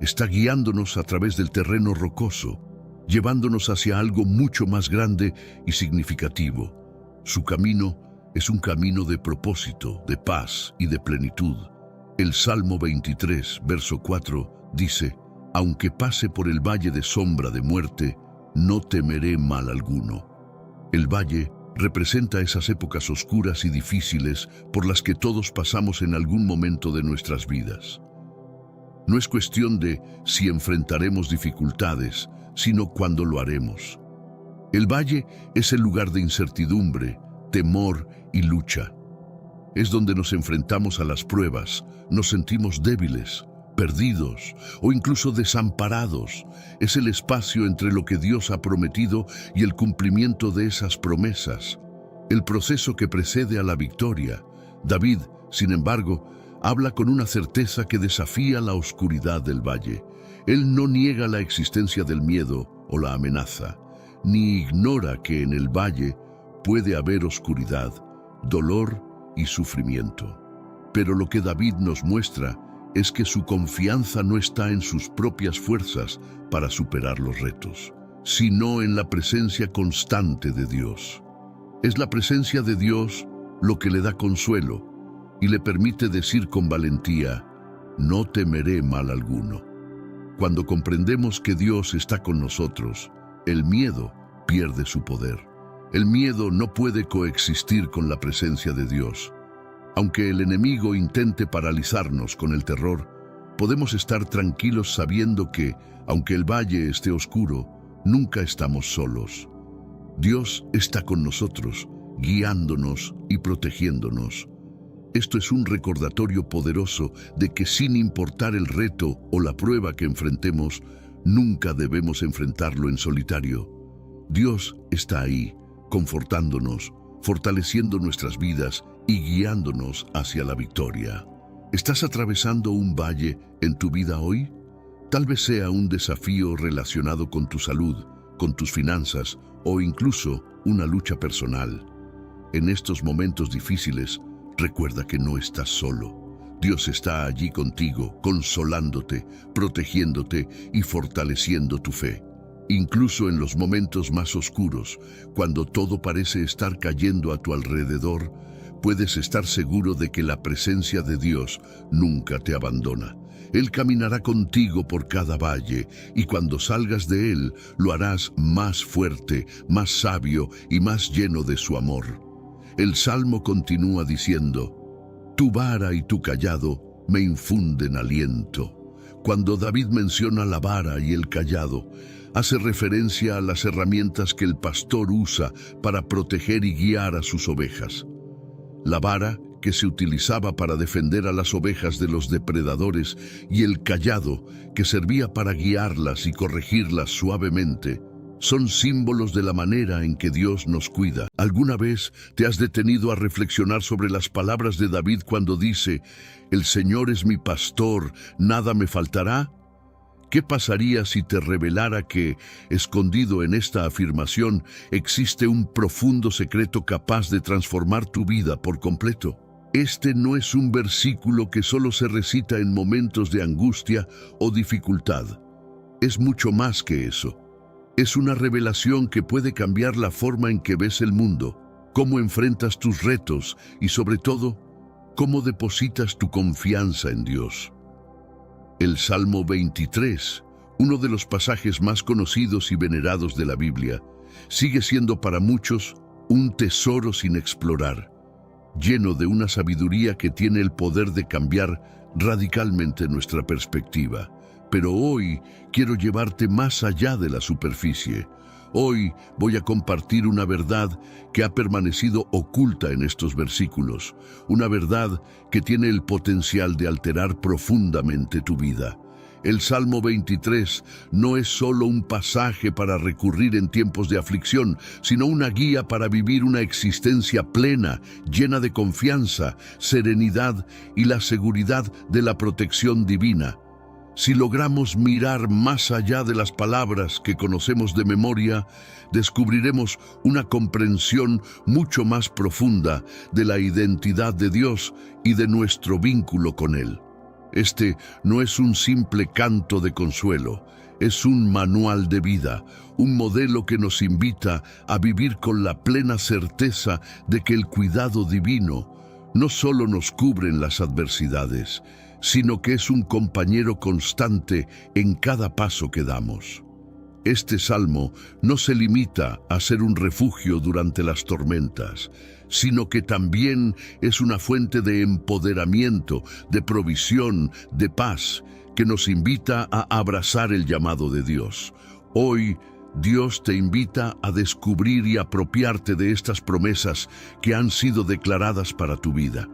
Está guiándonos a través del terreno rocoso, llevándonos hacia algo mucho más grande y significativo. Su camino es un camino de propósito, de paz y de plenitud. El Salmo 23, verso 4, dice: «Aunque pase por el valle de sombra de muerte, no temeré mal alguno». El valle representa esas épocas oscuras y difíciles por las que todos pasamos en algún momento de nuestras vidas. No es cuestión de si enfrentaremos dificultades, sino cuándo lo haremos. El valle es el lugar de incertidumbre, temor y lucha. Es donde nos enfrentamos a las pruebas, nos sentimos débiles, perdidos o incluso desamparados. Es el espacio entre lo que Dios ha prometido y el cumplimiento de esas promesas, el proceso que precede a la victoria. David, sin embargo, habla con una certeza que desafía la oscuridad del valle. Él no niega la existencia del miedo o la amenaza, ni ignora que en el valle puede haber oscuridad, dolor y sufrimiento. Pero lo que David nos muestra es que su confianza no está en sus propias fuerzas para superar los retos, sino en la presencia constante de Dios. Es la presencia de Dios lo que le da consuelo y le permite decir con valentía: «No temeré mal alguno». Cuando comprendemos que Dios está con nosotros, el miedo pierde su poder. El miedo no puede coexistir con la presencia de Dios. Aunque el enemigo intente paralizarnos con el terror, podemos estar tranquilos sabiendo que, aunque el valle esté oscuro, nunca estamos solos. Dios está con nosotros, guiándonos y protegiéndonos. Esto es un recordatorio poderoso de que, sin importar el reto o la prueba que enfrentemos, nunca debemos enfrentarlo en solitario. Dios está ahí, confortándonos, fortaleciendo nuestras vidas y guiándonos hacia la victoria. ¿Estás atravesando un valle en tu vida hoy? Tal vez sea un desafío relacionado con tu salud, con tus finanzas o incluso una lucha personal. En estos momentos difíciles, recuerda que no estás solo. Dios está allí contigo, consolándote, protegiéndote y fortaleciendo tu fe. Incluso en los momentos más oscuros, cuando todo parece estar cayendo a tu alrededor, puedes estar seguro de que la presencia de Dios nunca te abandona. Él caminará contigo por cada valle, y cuando salgas de él, lo harás más fuerte, más sabio y más lleno de su amor. El Salmo continúa diciendo: tu vara y tu cayado me infunden aliento. Cuando David menciona la vara y el cayado, hace referencia a las herramientas que el pastor usa para proteger y guiar a sus ovejas. La vara, que se utilizaba para defender a las ovejas de los depredadores, y el cayado, que servía para guiarlas y corregirlas suavemente, son símbolos de la manera en que Dios nos cuida. ¿Alguna vez te has detenido a reflexionar sobre las palabras de David cuando dice: el Señor es mi pastor, nada me faltará? ¿Qué pasaría si te revelara que, escondido en esta afirmación, existe un profundo secreto capaz de transformar tu vida por completo? Este no es un versículo que solo se recita en momentos de angustia o dificultad. Es mucho más que eso. Es una revelación que puede cambiar la forma en que ves el mundo, cómo enfrentas tus retos y, sobre todo, cómo depositas tu confianza en Dios. El Salmo 23, uno de los pasajes más conocidos y venerados de la Biblia, sigue siendo para muchos un tesoro sin explorar, lleno de una sabiduría que tiene el poder de cambiar radicalmente nuestra perspectiva. Pero hoy quiero llevarte más allá de la superficie. Hoy voy a compartir una verdad que ha permanecido oculta en estos versículos, una verdad que tiene el potencial de alterar profundamente tu vida. El Salmo 23 no es solo un pasaje para recurrir en tiempos de aflicción, sino una guía para vivir una existencia plena, llena de confianza, serenidad y la seguridad de la protección divina. Si logramos mirar más allá de las palabras que conocemos de memoria, descubriremos una comprensión mucho más profunda de la identidad de Dios y de nuestro vínculo con Él. Este no es un simple canto de consuelo, es un manual de vida, un modelo que nos invita a vivir con la plena certeza de que el cuidado divino no solo nos cubre en las adversidades, sino que es un compañero constante en cada paso que damos. Este salmo no se limita a ser un refugio durante las tormentas, sino que también es una fuente de empoderamiento, de provisión, de paz, que nos invita a abrazar el llamado de Dios. Hoy, Dios te invita a descubrir y apropiarte de estas promesas que han sido declaradas para tu vida.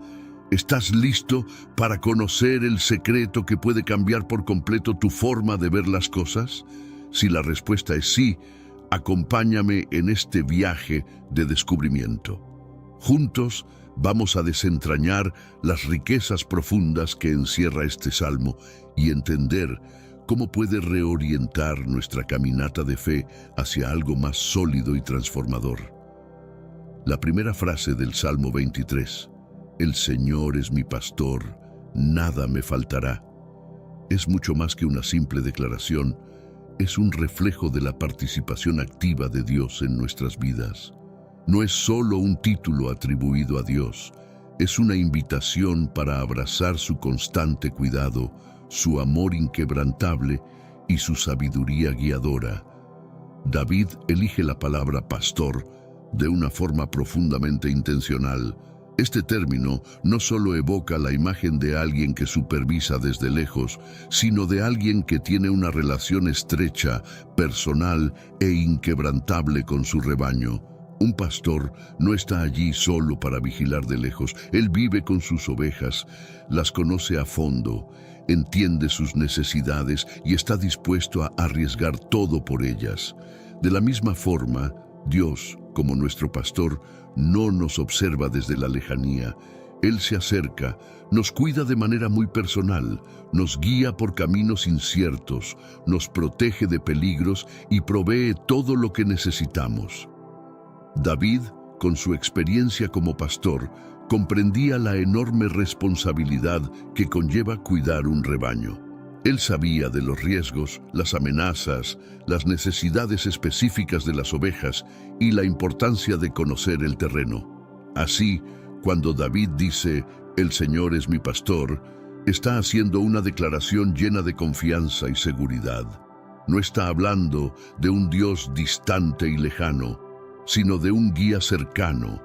¿Estás listo para conocer el secreto que puede cambiar por completo tu forma de ver las cosas? Si la respuesta es sí, acompáñame en este viaje de descubrimiento. Juntos vamos a desentrañar las riquezas profundas que encierra este salmo y entender cómo puede reorientar nuestra caminata de fe hacia algo más sólido y transformador. La primera frase del Salmo 23: el Señor es mi pastor, nada me faltará, es mucho más que una simple declaración, es un reflejo de la participación activa de Dios en nuestras vidas. No es solo un título atribuido a Dios, es una invitación para abrazar su constante cuidado, su amor inquebrantable y su sabiduría guiadora. David elige la palabra pastor de una forma profundamente intencional. Este término no solo evoca la imagen de alguien que supervisa desde lejos, sino de alguien que tiene una relación estrecha, personal e inquebrantable con su rebaño. Un pastor no está allí solo para vigilar de lejos. Él vive con sus ovejas, las conoce a fondo, entiende sus necesidades y está dispuesto a arriesgar todo por ellas. De la misma forma, Dios, como nuestro pastor, no nos observa desde la lejanía. Él se acerca, nos cuida de manera muy personal, nos guía por caminos inciertos, nos protege de peligros y provee todo lo que necesitamos. David, con su experiencia como pastor, comprendía la enorme responsabilidad que conlleva cuidar un rebaño. Él sabía de los riesgos, las amenazas, las necesidades específicas de las ovejas y la importancia de conocer el terreno. Así, cuando David dice, "El Señor es mi pastor", está haciendo una declaración llena de confianza y seguridad. No está hablando de un Dios distante y lejano, sino de un guía cercano,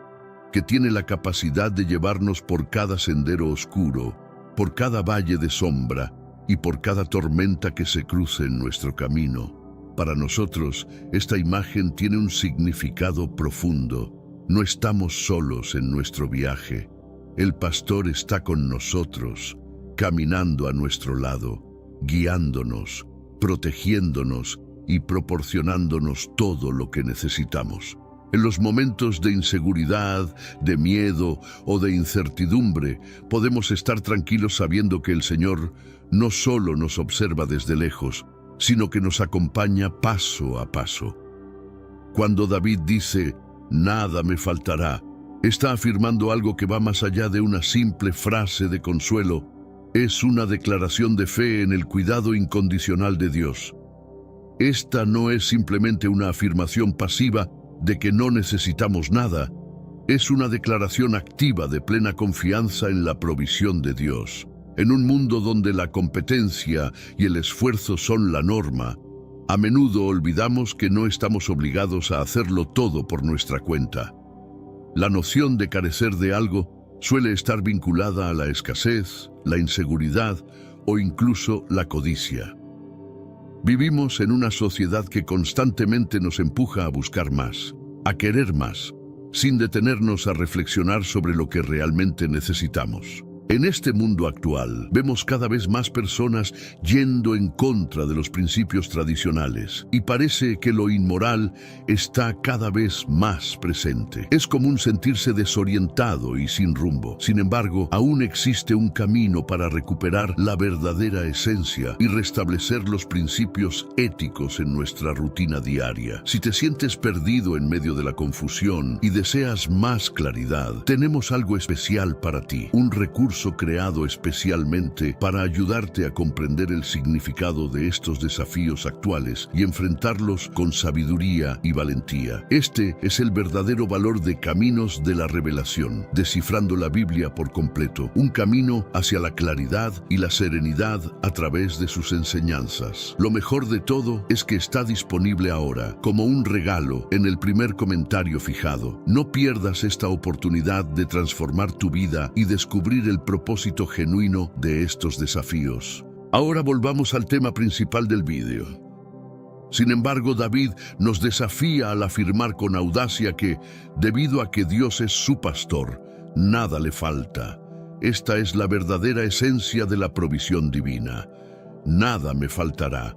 que tiene la capacidad de llevarnos por cada sendero oscuro, por cada valle de sombra y por cada tormenta que se cruce en nuestro camino. Para nosotros, esta imagen tiene un significado profundo. No estamos solos en nuestro viaje. El pastor está con nosotros, caminando a nuestro lado, guiándonos, protegiéndonos y proporcionándonos todo lo que necesitamos. En los momentos de inseguridad, de miedo o de incertidumbre, podemos estar tranquilos sabiendo que el Señor no solo nos observa desde lejos, sino que nos acompaña paso a paso. Cuando David dice, "Nada me faltará", está afirmando algo que va más allá de una simple frase de consuelo. Es una declaración de fe en el cuidado incondicional de Dios. Esta no es simplemente una afirmación pasiva de que no necesitamos nada. Es una declaración activa de plena confianza en la provisión de Dios. En un mundo donde la competencia y el esfuerzo son la norma, a menudo olvidamos que no estamos obligados a hacerlo todo por nuestra cuenta. La noción de carecer de algo suele estar vinculada a la escasez, la inseguridad o incluso la codicia. Vivimos en una sociedad que constantemente nos empuja a buscar más, a querer más, sin detenernos a reflexionar sobre lo que realmente necesitamos. En este mundo actual, vemos cada vez más personas yendo en contra de los principios tradicionales y parece que lo inmoral está cada vez más presente. Es común sentirse desorientado y sin rumbo. Sin embargo, aún existe un camino para recuperar la verdadera esencia y restablecer los principios éticos en nuestra rutina diaria. Si te sientes perdido en medio de la confusión y deseas más claridad, tenemos algo especial para ti, un recurso creado especialmente para ayudarte a comprender el significado de estos desafíos actuales y enfrentarlos con sabiduría y valentía. Este es el verdadero valor de Caminos de la Revelación, descifrando la Biblia por completo, un camino hacia la claridad y la serenidad a través de sus enseñanzas. Lo mejor de todo es que está disponible ahora, como un regalo, en el primer comentario fijado. No pierdas esta oportunidad de transformar tu vida y descubrir el propósito genuino de estos desafíos. Ahora volvamos al tema principal del vídeo. Sin embargo, David nos desafía al afirmar con audacia que, debido a que Dios es su pastor, nada le falta. Esta es la verdadera esencia de la provisión divina. Nada me faltará.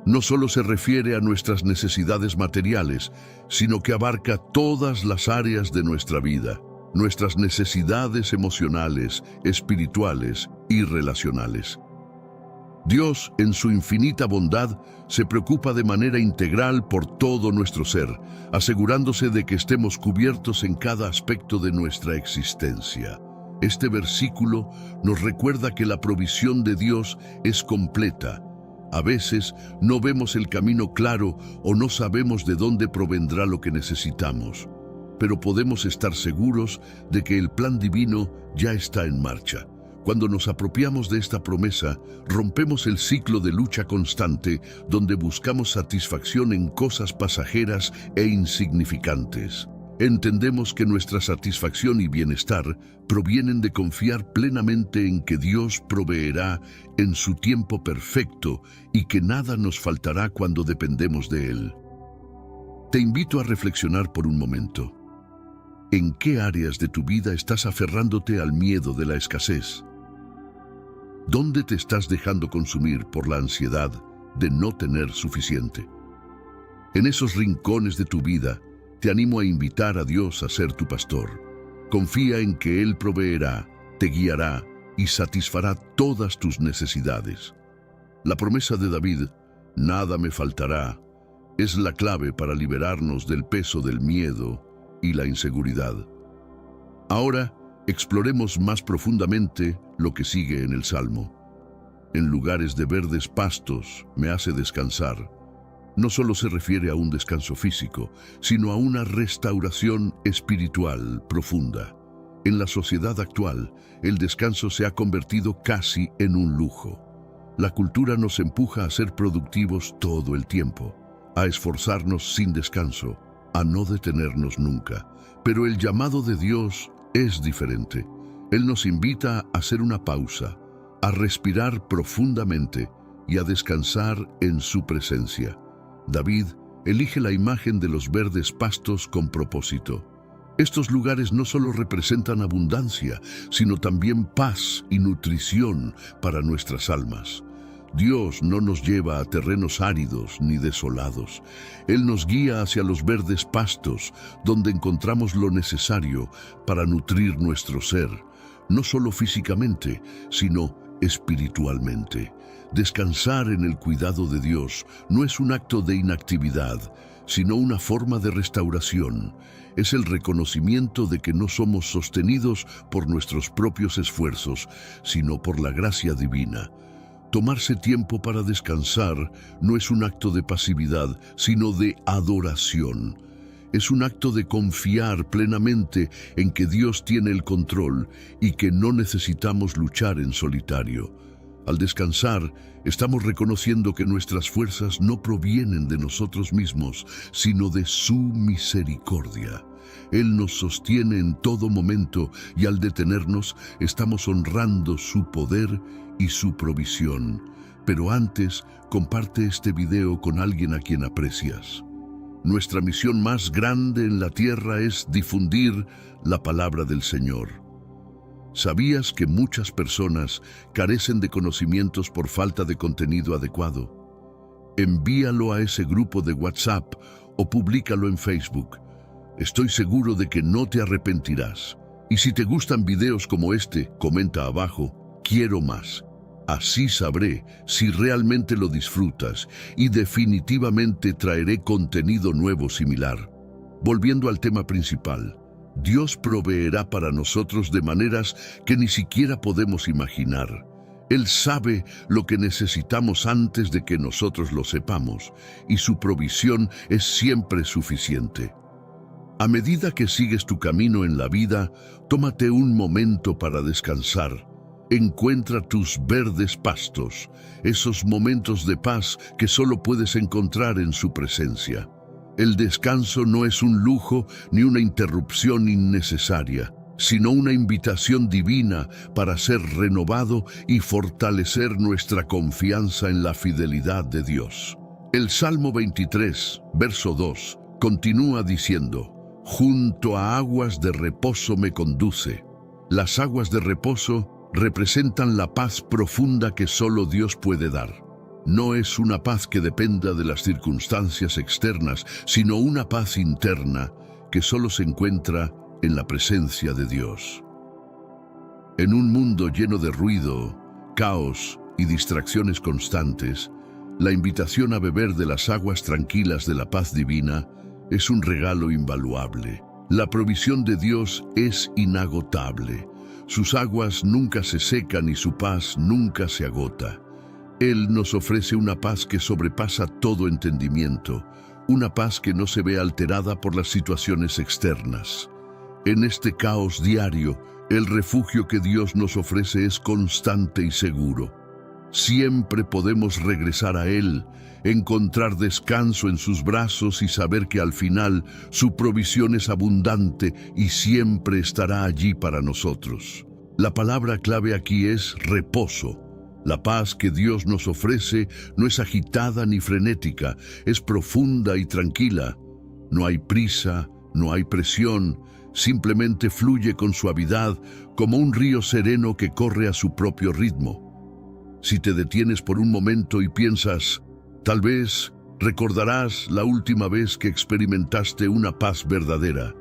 No solo se refiere a nuestras necesidades materiales, sino que abarca todas las áreas de nuestra vida. Nuestras necesidades emocionales, espirituales y relacionales. Dios, en su infinita bondad, se preocupa de manera integral por todo nuestro ser, asegurándose de que estemos cubiertos en cada aspecto de nuestra existencia. Este versículo nos recuerda que la provisión de Dios es completa. A veces no vemos el camino claro o no sabemos de dónde provendrá lo que necesitamos, pero podemos estar seguros de que el plan divino ya está en marcha. Cuando nos apropiamos de esta promesa, rompemos el ciclo de lucha constante donde buscamos satisfacción en cosas pasajeras e insignificantes. Entendemos que nuestra satisfacción y bienestar provienen de confiar plenamente en que Dios proveerá en su tiempo perfecto y que nada nos faltará cuando dependemos de Él. Te invito a reflexionar por un momento. ¿En qué áreas de tu vida estás aferrándote al miedo de la escasez? ¿Dónde te estás dejando consumir por la ansiedad de no tener suficiente? En esos rincones de tu vida, te animo a invitar a Dios a ser tu pastor. Confía en que Él proveerá, te guiará y satisfará todas tus necesidades. La promesa de David, nada me faltará, es la clave para liberarnos del peso del miedo y la inseguridad. Ahora, exploremos más profundamente lo que sigue en el Salmo. En lugares de verdes pastos me hace descansar. No solo se refiere a un descanso físico, sino a una restauración espiritual profunda. En la sociedad actual, el descanso se ha convertido casi en un lujo. La cultura nos empuja a ser productivos todo el tiempo, a esforzarnos sin descanso, a no detenernos nunca. Pero el llamado de Dios es diferente. Él nos invita a hacer una pausa, a respirar profundamente y a descansar en su presencia. David elige la imagen de los verdes pastos con propósito. Estos lugares no solo representan abundancia, sino también paz y nutrición para nuestras almas. Dios no nos lleva a terrenos áridos ni desolados. Él nos guía hacia los verdes pastos, donde encontramos lo necesario para nutrir nuestro ser, no solo físicamente, sino espiritualmente. Descansar en el cuidado de Dios no es un acto de inactividad, sino una forma de restauración. Es el reconocimiento de que no somos sostenidos por nuestros propios esfuerzos, sino por la gracia divina. Tomarse tiempo para descansar no es un acto de pasividad, sino de adoración. Es un acto de confiar plenamente en que Dios tiene el control y que no necesitamos luchar en solitario. Al descansar, estamos reconociendo que nuestras fuerzas no provienen de nosotros mismos, sino de su misericordia. Él nos sostiene en todo momento y al detenernos, estamos honrando su poder y su provisión. Pero antes, comparte este video con alguien a quien aprecias. Nuestra misión más grande en la tierra es difundir la palabra del Señor. ¿Sabías que muchas personas carecen de conocimientos por falta de contenido adecuado? Envíalo a ese grupo de WhatsApp o públicalo en Facebook. Estoy seguro de que no te arrepentirás. Y si te gustan videos como este, comenta abajo, quiero más. Así sabré si realmente lo disfrutas y definitivamente traeré contenido nuevo similar. Volviendo al tema principal, Dios proveerá para nosotros de maneras que ni siquiera podemos imaginar. Él sabe lo que necesitamos antes de que nosotros lo sepamos, y su provisión es siempre suficiente. A medida que sigues tu camino en la vida, tómate un momento para descansar. Encuentra tus verdes pastos, esos momentos de paz que solo puedes encontrar en su presencia. El descanso no es un lujo ni una interrupción innecesaria, sino una invitación divina para ser renovado y fortalecer nuestra confianza en la fidelidad de Dios. El Salmo 23, verso 2, continúa diciendo, «Junto a aguas de reposo me conduce». Las aguas de reposo representan la paz profunda que solo Dios puede dar. No es una paz que dependa de las circunstancias externas, sino una paz interna que solo se encuentra en la presencia de Dios. En un mundo lleno de ruido, caos y distracciones constantes, la invitación a beber de las aguas tranquilas de la paz divina es un regalo invaluable. La provisión de Dios es inagotable. Sus aguas nunca se secan y su paz nunca se agota. Él nos ofrece una paz que sobrepasa todo entendimiento, una paz que no se ve alterada por las situaciones externas. En este caos diario, el refugio que Dios nos ofrece es constante y seguro. Siempre podemos regresar a Él, encontrar descanso en sus brazos y saber que al final su provisión es abundante y siempre estará allí para nosotros. La palabra clave aquí es reposo. La paz que Dios nos ofrece no es agitada ni frenética, es profunda y tranquila. No hay prisa, no hay presión, simplemente fluye con suavidad como un río sereno que corre a su propio ritmo. Si te detienes por un momento y piensas, tal vez recordarás la última vez que experimentaste una paz verdadera.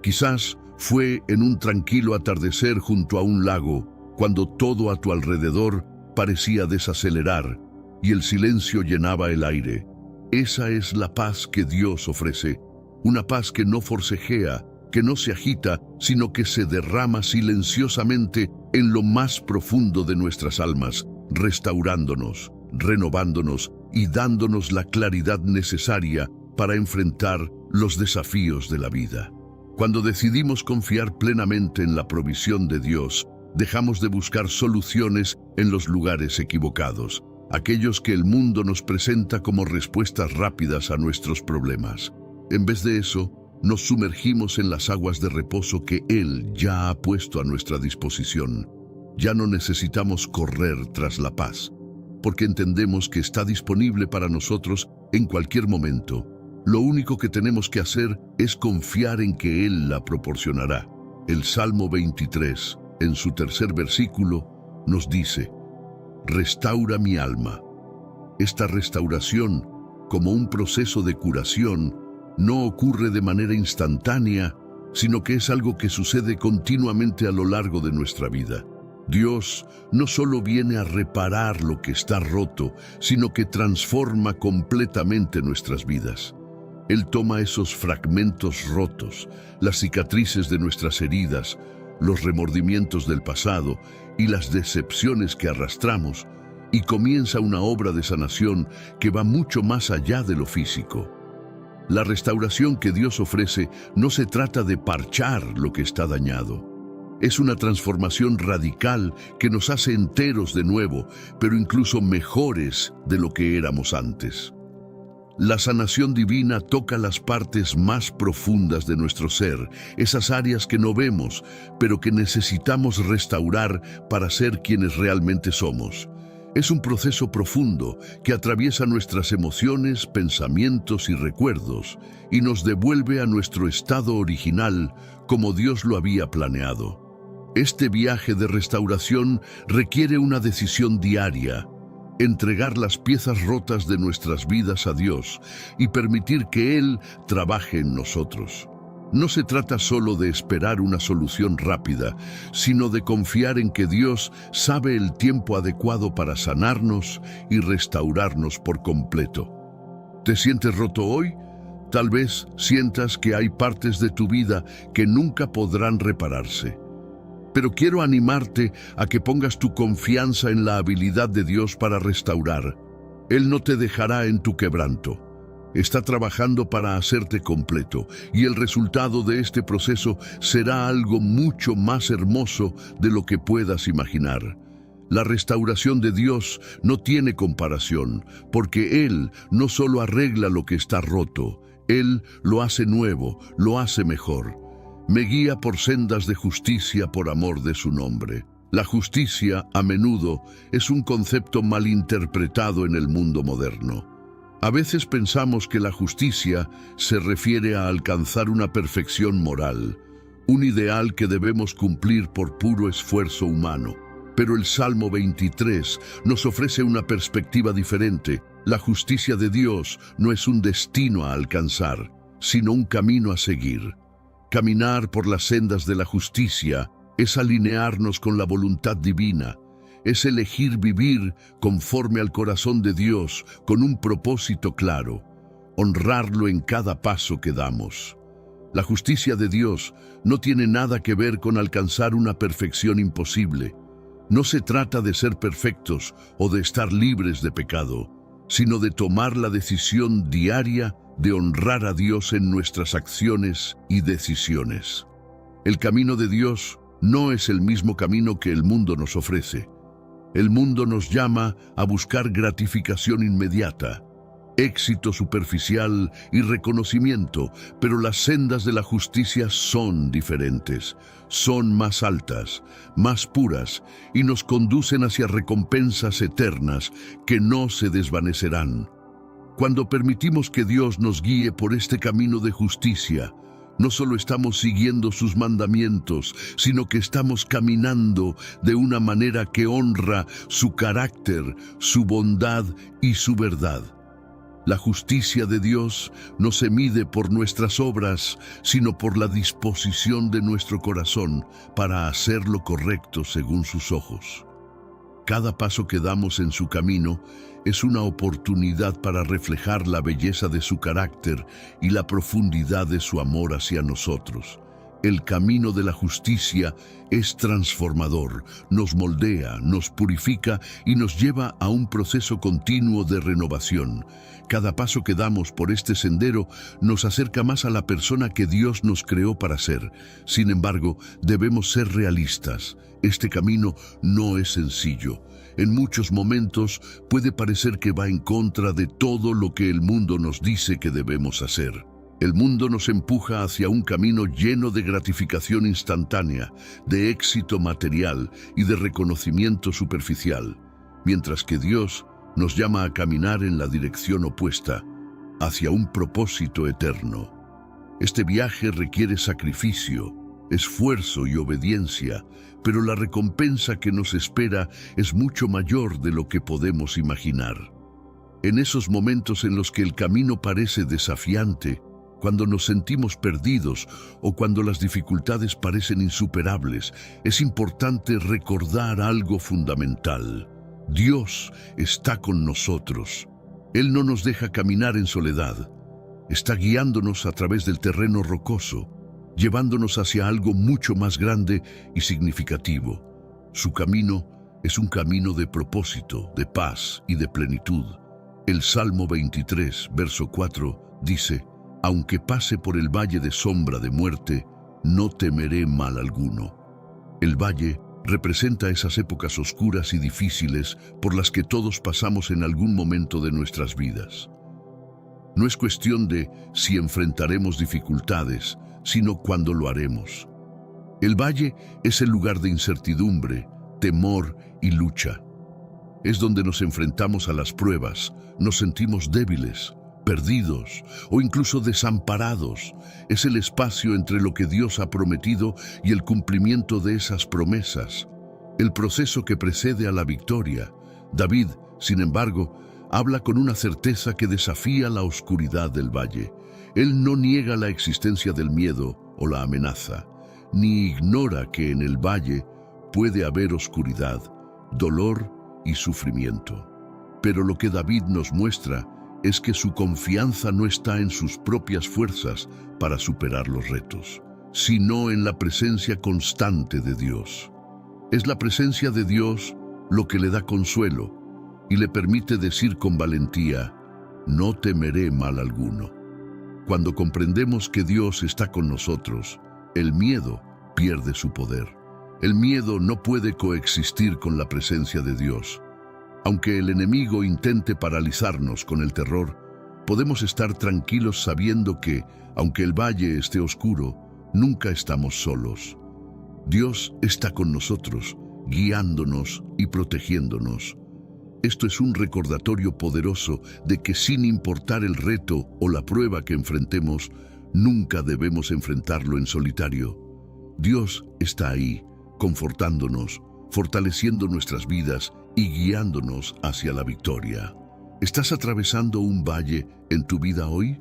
Quizás fue en un tranquilo atardecer junto a un lago, cuando todo a tu alrededor parecía desacelerar y el silencio llenaba el aire. Esa es la paz que Dios ofrece, una paz que no forcejea, que no se agita, sino que se derrama silenciosamente en lo más profundo de nuestras almas, restaurándonos, renovándonos y dándonos la claridad necesaria para enfrentar los desafíos de la vida. Cuando decidimos confiar plenamente en la provisión de Dios, dejamos de buscar soluciones en los lugares equivocados, aquellos que el mundo nos presenta como respuestas rápidas a nuestros problemas. En vez de eso, nos sumergimos en las aguas de reposo que Él ya ha puesto a nuestra disposición. Ya no necesitamos correr tras la paz, porque entendemos que está disponible para nosotros en cualquier momento. Lo único que tenemos que hacer es confiar en que Él la proporcionará. El Salmo 23, en su tercer versículo, nos dice: restaura mi alma. Esta restauración, como un proceso de curación, no ocurre de manera instantánea, sino que es algo que sucede continuamente a lo largo de nuestra vida. Dios no solo viene a reparar lo que está roto, sino que transforma completamente nuestras vidas. Él toma esos fragmentos rotos, las cicatrices de nuestras heridas, los remordimientos del pasado y las decepciones que arrastramos, y comienza una obra de sanación que va mucho más allá de lo físico. La restauración que Dios ofrece no se trata de parchar lo que está dañado. Es una transformación radical que nos hace enteros de nuevo, pero incluso mejores de lo que éramos antes. La sanación divina toca las partes más profundas de nuestro ser, esas áreas que no vemos, pero que necesitamos restaurar para ser quienes realmente somos. Es un proceso profundo que atraviesa nuestras emociones, pensamientos y recuerdos y nos devuelve a nuestro estado original como Dios lo había planeado. Este viaje de restauración requiere una decisión diaria: entregar las piezas rotas de nuestras vidas a Dios y permitir que Él trabaje en nosotros. No se trata solo de esperar una solución rápida, sino de confiar en que Dios sabe el tiempo adecuado para sanarnos y restaurarnos por completo. ¿Te sientes roto hoy? Tal vez sientas que hay partes de tu vida que nunca podrán repararse. Pero quiero animarte a que pongas tu confianza en la habilidad de Dios para restaurar. Él no te dejará en tu quebranto. Está trabajando para hacerte completo, y el resultado de este proceso será algo mucho más hermoso de lo que puedas imaginar. La restauración de Dios no tiene comparación, porque Él no solo arregla lo que está roto, Él lo hace nuevo, lo hace mejor. Me guía por sendas de justicia por amor de su nombre. La justicia, a menudo, es un concepto malinterpretado en el mundo moderno. A veces pensamos que la justicia se refiere a alcanzar una perfección moral, un ideal que debemos cumplir por puro esfuerzo humano. Pero el Salmo 23 nos ofrece una perspectiva diferente. La justicia de Dios no es un destino a alcanzar, sino un camino a seguir. Caminar por las sendas de la justicia es alinearnos con la voluntad divina, es elegir vivir conforme al corazón de Dios con un propósito claro, honrarlo en cada paso que damos. La justicia de Dios no tiene nada que ver con alcanzar una perfección imposible. No se trata de ser perfectos o de estar libres de pecado, sino de tomar la decisión diaria de honrar a Dios en nuestras acciones y decisiones. El camino de Dios no es el mismo camino que el mundo nos ofrece. El mundo nos llama a buscar gratificación inmediata, éxito superficial y reconocimiento, pero las sendas de la justicia son diferentes, son más altas, más puras y nos conducen hacia recompensas eternas que no se desvanecerán. Cuando permitimos que Dios nos guíe por este camino de justicia, no solo estamos siguiendo sus mandamientos, sino que estamos caminando de una manera que honra su carácter, su bondad y su verdad. La justicia de Dios no se mide por nuestras obras, sino por la disposición de nuestro corazón para hacer lo correcto según sus ojos. Cada paso que damos en su camino es una oportunidad para reflejar la belleza de su carácter y la profundidad de su amor hacia nosotros. El camino de la justicia es transformador, nos moldea, nos purifica y nos lleva a un proceso continuo de renovación. Cada paso que damos por este sendero nos acerca más a la persona que Dios nos creó para ser. Sin embargo, debemos ser realistas. Este camino no es sencillo. En muchos momentos puede parecer que va en contra de todo lo que el mundo nos dice que debemos hacer. El mundo nos empuja hacia un camino lleno de gratificación instantánea, de éxito material y de reconocimiento superficial, mientras que Dios nos llama a caminar en la dirección opuesta, hacia un propósito eterno. Este viaje requiere sacrificio, esfuerzo y obediencia, pero la recompensa que nos espera es mucho mayor de lo que podemos imaginar. En esos momentos en los que el camino parece desafiante, cuando nos sentimos perdidos o cuando las dificultades parecen insuperables, es importante recordar algo fundamental. Dios está con nosotros. Él no nos deja caminar en soledad. Está guiándonos a través del terreno rocoso, llevándonos hacia algo mucho más grande y significativo. Su camino es un camino de propósito, de paz y de plenitud. El Salmo 23, verso 4, dice: «Aunque pase por el valle de sombra de muerte, no temeré mal alguno». El valle representa esas épocas oscuras y difíciles por las que todos pasamos en algún momento de nuestras vidas. No es cuestión de si enfrentaremos dificultades, sino cuándo lo haremos. El valle es el lugar de incertidumbre, temor y lucha. Es donde nos enfrentamos a las pruebas, nos sentimos débiles, perdidos o incluso desamparados. Es el espacio entre lo que Dios ha prometido y el cumplimiento de esas promesas, el proceso que precede a la victoria. David, sin embargo, habla con una certeza que desafía la oscuridad del valle. Él no niega la existencia del miedo o la amenaza, ni ignora que en el valle puede haber oscuridad, dolor y sufrimiento. Pero lo que David nos muestra es que su confianza no está en sus propias fuerzas para superar los retos, sino en la presencia constante de Dios. Es la presencia de Dios lo que le da consuelo y le permite decir con valentía: «No temeré mal alguno». Cuando comprendemos que Dios está con nosotros, el miedo pierde su poder. El miedo no puede coexistir con la presencia de Dios. Aunque el enemigo intente paralizarnos con el terror, podemos estar tranquilos sabiendo que, aunque el valle esté oscuro, nunca estamos solos. Dios está con nosotros, guiándonos y protegiéndonos. Esto es un recordatorio poderoso de que, sin importar el reto o la prueba que enfrentemos, nunca debemos enfrentarlo en solitario. Dios está ahí, confortándonos, fortaleciendo nuestras vidas y guiándonos hacia la victoria. ¿Estás atravesando un valle en tu vida hoy?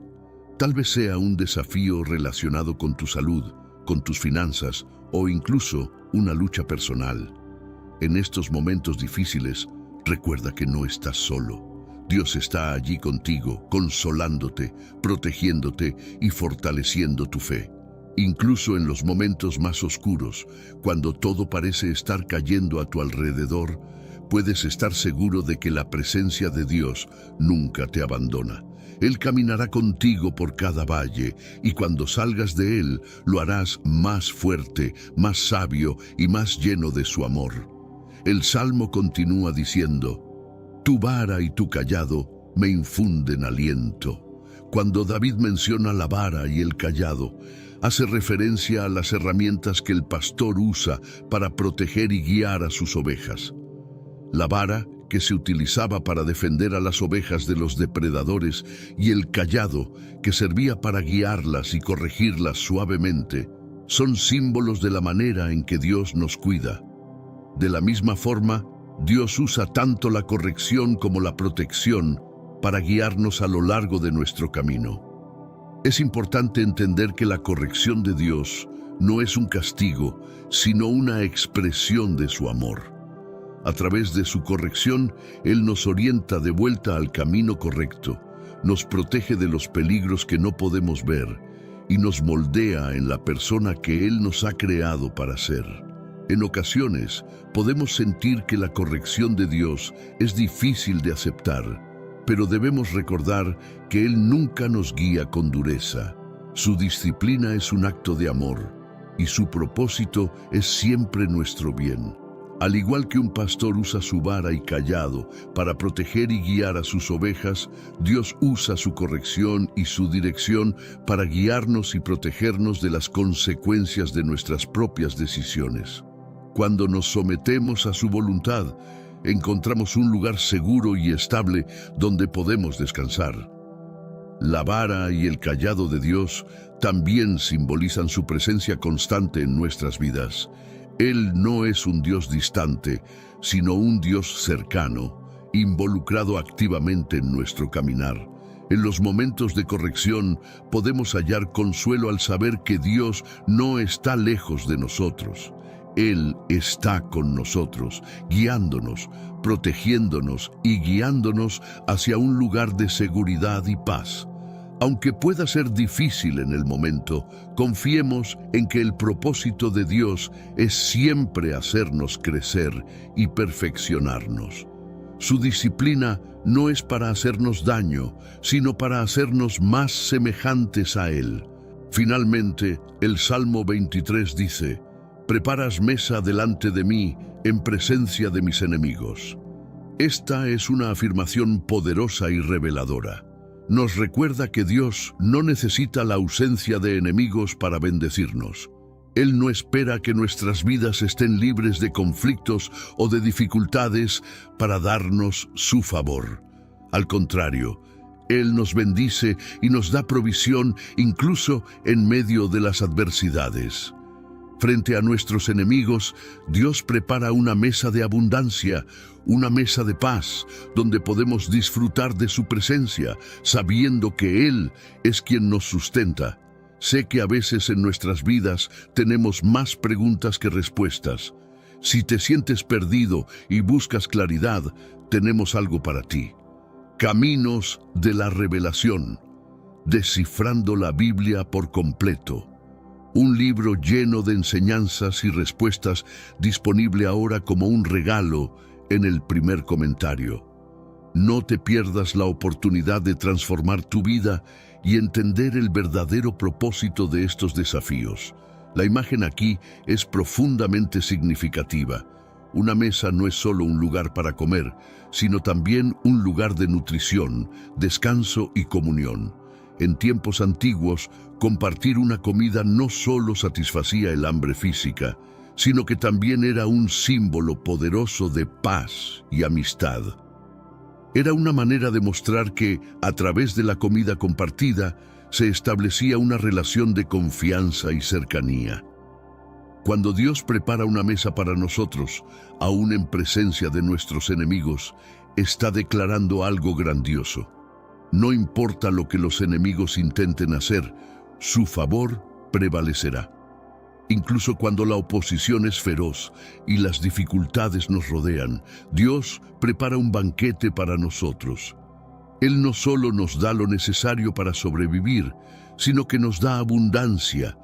Tal vez sea un desafío relacionado con tu salud, con tus finanzas o incluso una lucha personal. En estos momentos difíciles, recuerda que no estás solo. Dios está allí contigo, consolándote, protegiéndote y fortaleciendo tu fe. Incluso en los momentos más oscuros, cuando todo parece estar cayendo a tu alrededor, puedes estar seguro de que la presencia de Dios nunca te abandona. Él caminará contigo por cada valle, y cuando salgas de él, lo harás más fuerte, más sabio y más lleno de su amor. El Salmo continúa diciendo: «Tu vara y tu cayado me infunden aliento». Cuando David menciona la vara y el cayado, hace referencia a las herramientas que el pastor usa para proteger y guiar a sus ovejas. La vara, que se utilizaba para defender a las ovejas de los depredadores, y el cayado, que servía para guiarlas y corregirlas suavemente, son símbolos de la manera en que Dios nos cuida. De la misma forma, Dios usa tanto la corrección como la protección para guiarnos a lo largo de nuestro camino. Es importante entender que la corrección de Dios no es un castigo, sino una expresión de su amor. A través de su corrección, Él nos orienta de vuelta al camino correcto, nos protege de los peligros que no podemos ver y nos moldea en la persona que Él nos ha creado para ser. En ocasiones, podemos sentir que la corrección de Dios es difícil de aceptar, pero debemos recordar que Él nunca nos guía con dureza. Su disciplina es un acto de amor y su propósito es siempre nuestro bien. Al igual que un pastor usa su vara y cayado para proteger y guiar a sus ovejas, Dios usa su corrección y su dirección para guiarnos y protegernos de las consecuencias de nuestras propias decisiones. Cuando nos sometemos a su voluntad, encontramos un lugar seguro y estable donde podemos descansar. La vara y el cayado de Dios también simbolizan su presencia constante en nuestras vidas. Él no es un Dios distante, sino un Dios cercano, involucrado activamente en nuestro caminar. En los momentos de corrección podemos hallar consuelo al saber que Dios no está lejos de nosotros. Él está con nosotros, guiándonos, protegiéndonos y guiándonos hacia un lugar de seguridad y paz. Aunque pueda ser difícil en el momento, confiemos en que el propósito de Dios es siempre hacernos crecer y perfeccionarnos. Su disciplina no es para hacernos daño, sino para hacernos más semejantes a Él. Finalmente, el Salmo 23 dice: «Preparas mesa delante de mí en presencia de mis enemigos». Esta es una afirmación poderosa y reveladora. Nos recuerda que Dios no necesita la ausencia de enemigos para bendecirnos. Él no espera que nuestras vidas estén libres de conflictos o de dificultades para darnos su favor. Al contrario, Él nos bendice y nos da provisión incluso en medio de las adversidades. Frente a nuestros enemigos, Dios prepara una mesa de abundancia, una mesa de paz, donde podemos disfrutar de su presencia, sabiendo que Él es quien nos sustenta. Sé que a veces en nuestras vidas tenemos más preguntas que respuestas. Si te sientes perdido y buscas claridad, tenemos algo para ti. Caminos de la Revelación, descifrando la Biblia por completo. Un libro lleno de enseñanzas y respuestas disponible ahora como un regalo en el primer comentario. No te pierdas la oportunidad de transformar tu vida y entender el verdadero propósito de estos desafíos. La imagen aquí es profundamente significativa. Una mesa no es solo un lugar para comer, sino también un lugar de nutrición, descanso y comunión. En tiempos antiguos, compartir una comida no solo satisfacía el hambre física, sino que también era un símbolo poderoso de paz y amistad. Era una manera de mostrar que, a través de la comida compartida, se establecía una relación de confianza y cercanía. Cuando Dios prepara una mesa para nosotros, aún en presencia de nuestros enemigos, está declarando algo grandioso. No importa lo que los enemigos intenten hacer, su favor prevalecerá. Incluso cuando la oposición es feroz y las dificultades nos rodean, Dios prepara un banquete para nosotros. Él no solo nos da lo necesario para sobrevivir, sino que nos da abundancia,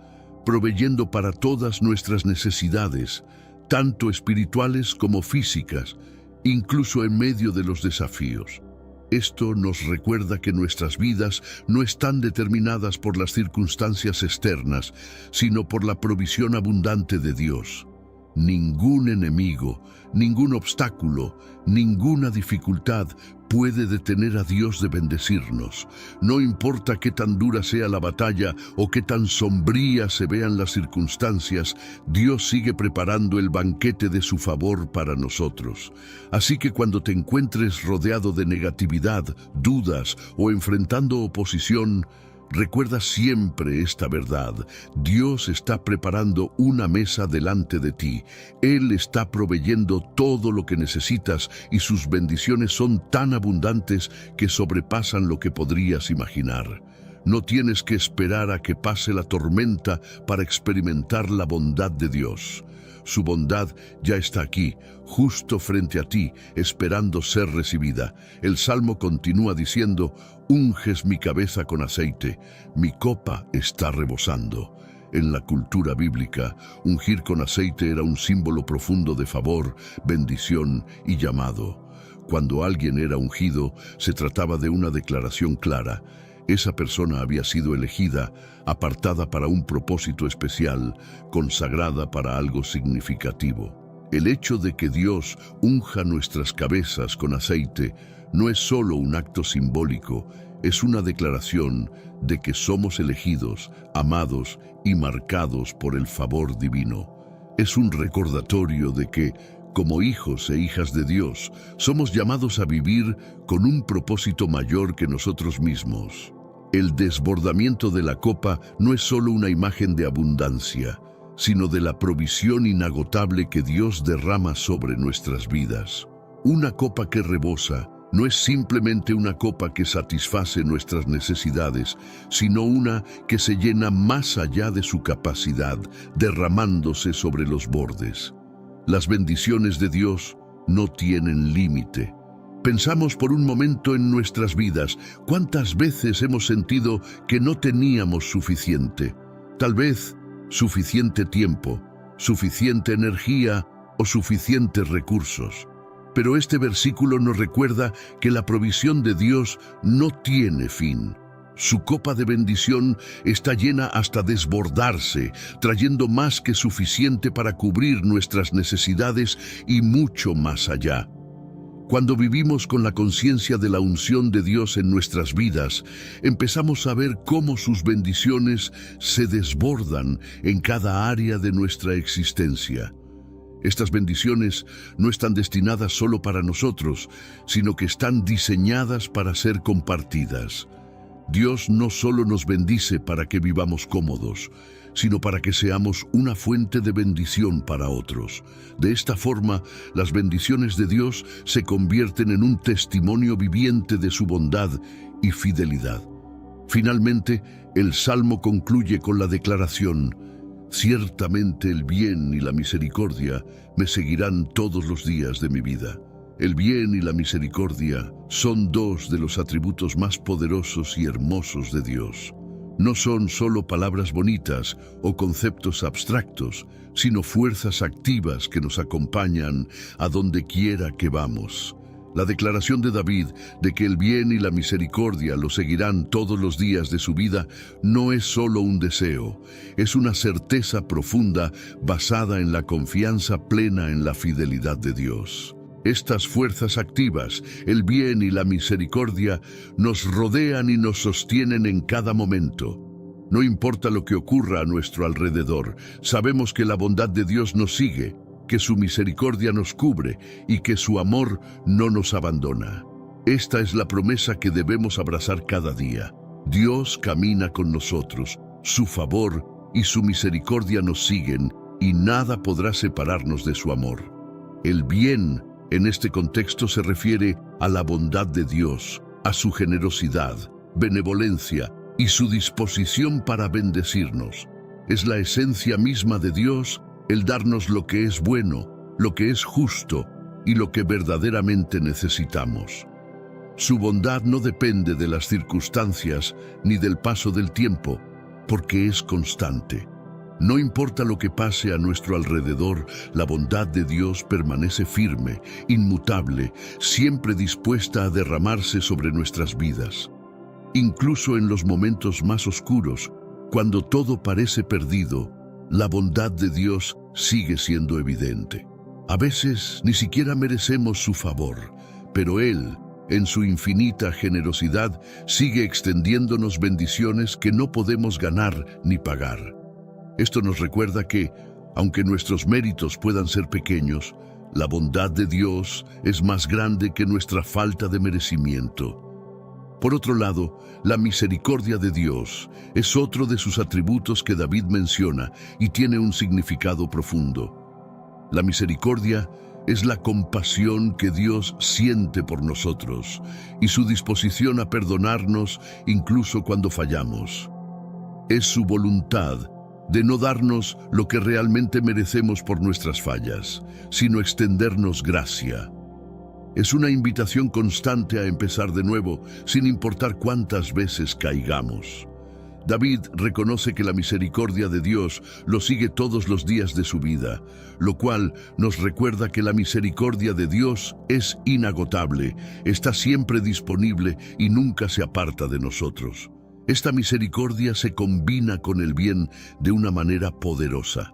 proveyendo para todas nuestras necesidades, tanto espirituales como físicas, incluso en medio de los desafíos. Esto nos recuerda que nuestras vidas no están determinadas por las circunstancias externas, sino por la provisión abundante de Dios. Ningún enemigo, ningún obstáculo, ninguna dificultad puede detener a Dios de bendecirnos. No importa qué tan dura sea la batalla o qué tan sombrías se vean las circunstancias, Dios sigue preparando el banquete de su favor para nosotros. Así que cuando te encuentres rodeado de negatividad, dudas o enfrentando oposición, Recuerda siempre esta verdad. Dios está preparando una mesa delante de ti. Él está proveyendo todo lo que necesitas y sus bendiciones son tan abundantes que sobrepasan lo que podrías imaginar. No tienes que esperar a que pase la tormenta para experimentar la bondad de Dios. Su bondad ya está aquí, justo frente a ti, esperando ser recibida. El Salmo continúa diciendo: «Unges mi cabeza con aceite, mi copa está rebosando». En la cultura bíblica, ungir con aceite era un símbolo profundo de favor, bendición y llamado. Cuando alguien era ungido, se trataba de una declaración clara. Esa persona había sido elegida, apartada para un propósito especial, consagrada para algo significativo. El hecho de que Dios unja nuestras cabezas con aceite no es solo un acto simbólico, es una declaración de que somos elegidos, amados y marcados por el favor divino. Es un recordatorio de que, como hijos e hijas de Dios, somos llamados a vivir con un propósito mayor que nosotros mismos. El desbordamiento de la copa no es solo una imagen de abundancia, sino de la provisión inagotable que Dios derrama sobre nuestras vidas. Una copa que rebosa no es simplemente una copa que satisface nuestras necesidades, sino una que se llena más allá de su capacidad, derramándose sobre los bordes. Las bendiciones de Dios no tienen límite. Pensamos por un momento en nuestras vidas. ¿Cuántas veces hemos sentido que no teníamos suficiente? Tal vez suficiente tiempo, suficiente energía o suficientes recursos. Pero este versículo nos recuerda que la provisión de Dios no tiene fin. Su copa de bendición está llena hasta desbordarse, trayendo más que suficiente para cubrir nuestras necesidades y mucho más allá. Cuando vivimos con la conciencia de la unción de Dios en nuestras vidas, empezamos a ver cómo sus bendiciones se desbordan en cada área de nuestra existencia. Estas bendiciones no están destinadas solo para nosotros, sino que están diseñadas para ser compartidas. Dios no solo nos bendice para que vivamos cómodos, sino para que seamos una fuente de bendición para otros. De esta forma, las bendiciones de Dios se convierten en un testimonio viviente de su bondad y fidelidad. Finalmente, el Salmo concluye con la declaración: «Ciertamente el bien y la misericordia me seguirán todos los días de mi vida». El bien y la misericordia son dos de los atributos más poderosos y hermosos de Dios. No son solo palabras bonitas o conceptos abstractos, sino fuerzas activas que nos acompañan a donde quiera que vamos. La declaración de David de que el bien y la misericordia lo seguirán todos los días de su vida no es solo un deseo, es una certeza profunda basada en la confianza plena en la fidelidad de Dios. Estas fuerzas activas, el bien y la misericordia, nos rodean y nos sostienen en cada momento. No importa lo que ocurra a nuestro alrededor, sabemos que la bondad de Dios nos sigue, que su misericordia nos cubre y que su amor no nos abandona. Esta es la promesa que debemos abrazar cada día. Dios camina con nosotros, su favor y su misericordia nos siguen y nada podrá separarnos de su amor. El bien en este contexto se refiere a la bondad de Dios, a su generosidad, benevolencia y su disposición para bendecirnos. Es la esencia misma de Dios el darnos lo que es bueno, lo que es justo y lo que verdaderamente necesitamos. Su bondad no depende de las circunstancias ni del paso del tiempo, porque es constante. No importa lo que pase a nuestro alrededor, la bondad de Dios permanece firme, inmutable, siempre dispuesta a derramarse sobre nuestras vidas. Incluso en los momentos más oscuros, cuando todo parece perdido, la bondad de Dios sigue siendo evidente. A veces ni siquiera merecemos su favor, pero Él, en su infinita generosidad, sigue extendiéndonos bendiciones que no podemos ganar ni pagar. Esto nos recuerda que, aunque nuestros méritos puedan ser pequeños, la bondad de Dios es más grande que nuestra falta de merecimiento. Por otro lado, la misericordia de Dios es otro de sus atributos que David menciona y tiene un significado profundo. La misericordia es la compasión que Dios siente por nosotros y su disposición a perdonarnos incluso cuando fallamos. Es su voluntad de no darnos lo que realmente merecemos por nuestras fallas, sino extendernos gracia. Es una invitación constante a empezar de nuevo, sin importar cuántas veces caigamos. David reconoce que la misericordia de Dios lo sigue todos los días de su vida, lo cual nos recuerda que la misericordia de Dios es inagotable, está siempre disponible y nunca se aparta de nosotros. Esta misericordia se combina con el bien de una manera poderosa.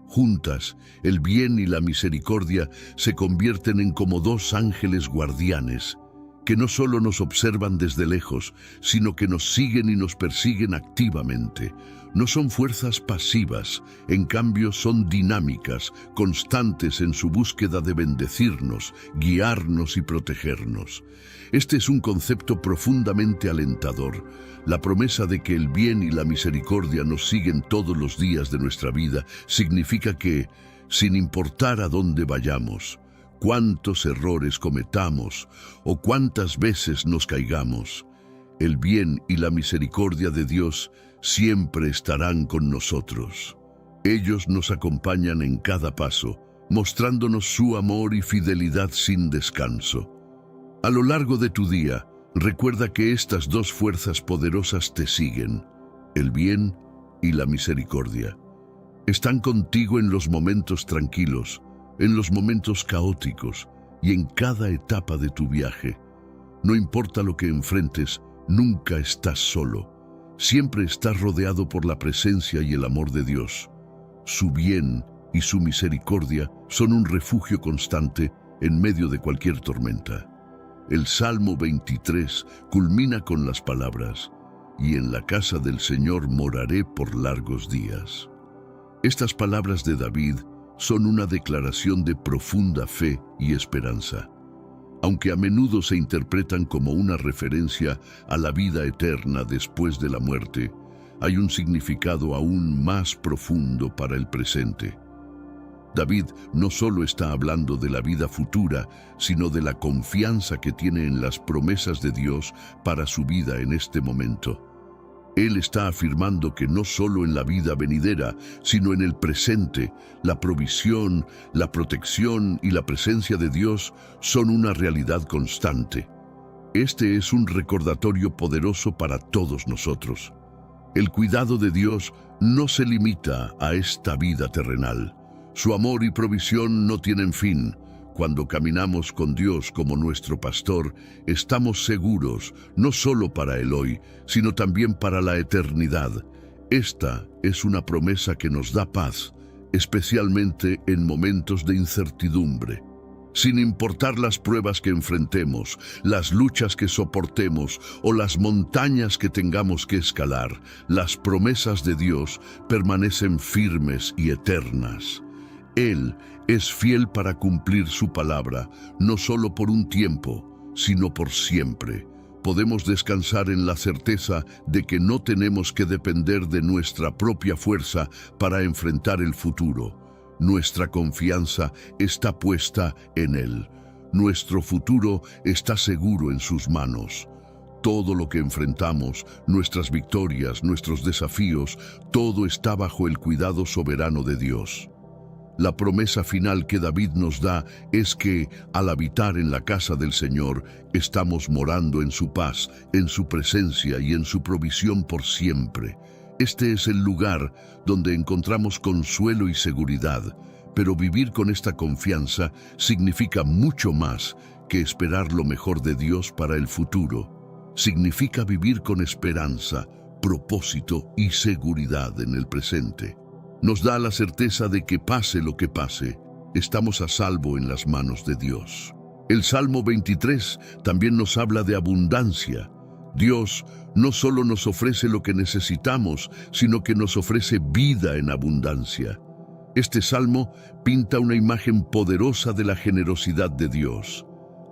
Juntas, el bien y la misericordia se convierten en como dos ángeles guardianes, que no solo nos observan desde lejos, sino que nos siguen y nos persiguen activamente. No son fuerzas pasivas, en cambio son dinámicas, constantes en su búsqueda de bendecirnos, guiarnos y protegernos. Este es un concepto profundamente alentador. La promesa de que el bien y la misericordia nos siguen todos los días de nuestra vida significa que, sin importar a dónde vayamos, cuántos errores cometamos o cuántas veces nos caigamos, el bien y la misericordia de Dios siempre estarán con nosotros. Ellos nos acompañan en cada paso, mostrándonos su amor y fidelidad sin descanso. A lo largo de tu día, recuerda que estas dos fuerzas poderosas te siguen, el bien y la misericordia. Están contigo en los momentos tranquilos, en los momentos caóticos y en cada etapa de tu viaje. No importa lo que enfrentes, nunca estás solo. Siempre estás rodeado por la presencia y el amor de Dios. Su bien y su misericordia son un refugio constante en medio de cualquier tormenta. El Salmo 23 culmina con las palabras: «Y en la casa del Señor moraré por largos días». Estas palabras de David son una declaración de profunda fe y esperanza. Aunque a menudo se interpretan como una referencia a la vida eterna después de la muerte, hay un significado aún más profundo para el presente. David no solo está hablando de la vida futura, sino de la confianza que tiene en las promesas de Dios para su vida en este momento. Él está afirmando que no solo en la vida venidera, sino en el presente, la provisión, la protección y la presencia de Dios son una realidad constante. Este es un recordatorio poderoso para todos nosotros. El cuidado de Dios no se limita a esta vida terrenal. Su amor y provisión no tienen fin. Cuando caminamos con Dios como nuestro pastor, estamos seguros, no solo para el hoy, sino también para la eternidad. Esta es una promesa que nos da paz, especialmente en momentos de incertidumbre. Sin importar las pruebas que enfrentemos, las luchas que soportemos o las montañas que tengamos que escalar, las promesas de Dios permanecen firmes y eternas. Él es fiel para cumplir su palabra, no solo por un tiempo, sino por siempre. Podemos descansar en la certeza de que no tenemos que depender de nuestra propia fuerza para enfrentar el futuro. Nuestra confianza está puesta en Él. Nuestro futuro está seguro en sus manos. Todo lo que enfrentamos, nuestras victorias, nuestros desafíos, todo está bajo el cuidado soberano de Dios. La promesa final que David nos da es que, al habitar en la casa del Señor, estamos morando en su paz, en su presencia y en su provisión por siempre. Este es el lugar donde encontramos consuelo y seguridad, pero vivir con esta confianza significa mucho más que esperar lo mejor de Dios para el futuro. Significa vivir con esperanza, propósito y seguridad en el presente. Nos da la certeza de que pase lo que pase, estamos a salvo en las manos de Dios. El Salmo 23 también nos habla de abundancia. Dios no solo nos ofrece lo que necesitamos, sino que nos ofrece vida en abundancia. Este salmo pinta una imagen poderosa de la generosidad de Dios.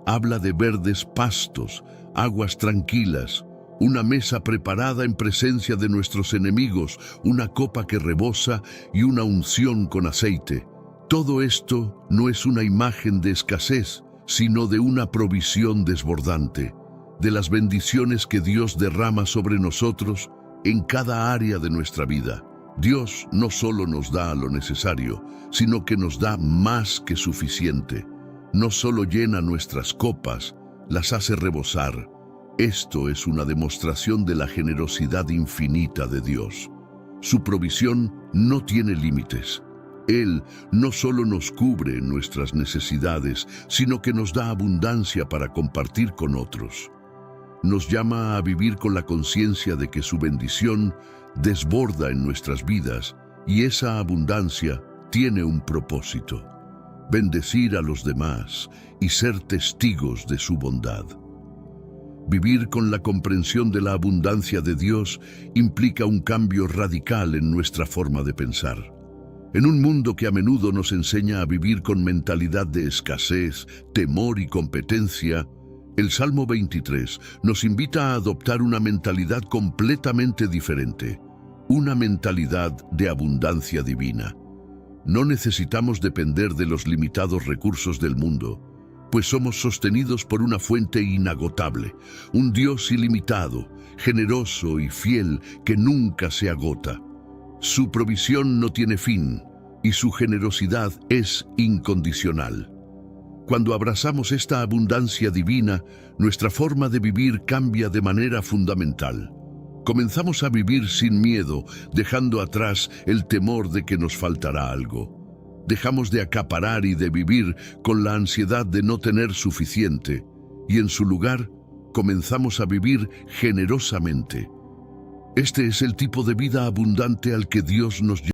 Habla de verdes pastos, aguas tranquilas, una mesa preparada en presencia de nuestros enemigos, una copa que rebosa y una unción con aceite. Todo esto no es una imagen de escasez, sino de una provisión desbordante, de las bendiciones que Dios derrama sobre nosotros en cada área de nuestra vida. Dios no solo nos da lo necesario, sino que nos da más que suficiente. No solo llena nuestras copas, las hace rebosar. Esto es una demostración de la generosidad infinita de Dios. Su provisión no tiene límites. Él no solo nos cubre en nuestras necesidades, sino que nos da abundancia para compartir con otros. Nos llama a vivir con la conciencia de que su bendición desborda en nuestras vidas y esa abundancia tiene un propósito: bendecir a los demás y ser testigos de su bondad. Vivir con la comprensión de la abundancia de Dios implica un cambio radical en nuestra forma de pensar. En un mundo que a menudo nos enseña a vivir con mentalidad de escasez, temor y competencia, el Salmo 23 nos invita a adoptar una mentalidad completamente diferente, una mentalidad de abundancia divina. No necesitamos depender de los limitados recursos del mundo, pues somos sostenidos por una fuente inagotable, un Dios ilimitado, generoso y fiel que nunca se agota. Su provisión no tiene fin y su generosidad es incondicional. Cuando abrazamos esta abundancia divina, nuestra forma de vivir cambia de manera fundamental. Comenzamos a vivir sin miedo, dejando atrás el temor de que nos faltará algo. Dejamos de acaparar y de vivir con la ansiedad de no tener suficiente, y en su lugar comenzamos a vivir generosamente. Este es el tipo de vida abundante al que Dios nos llama.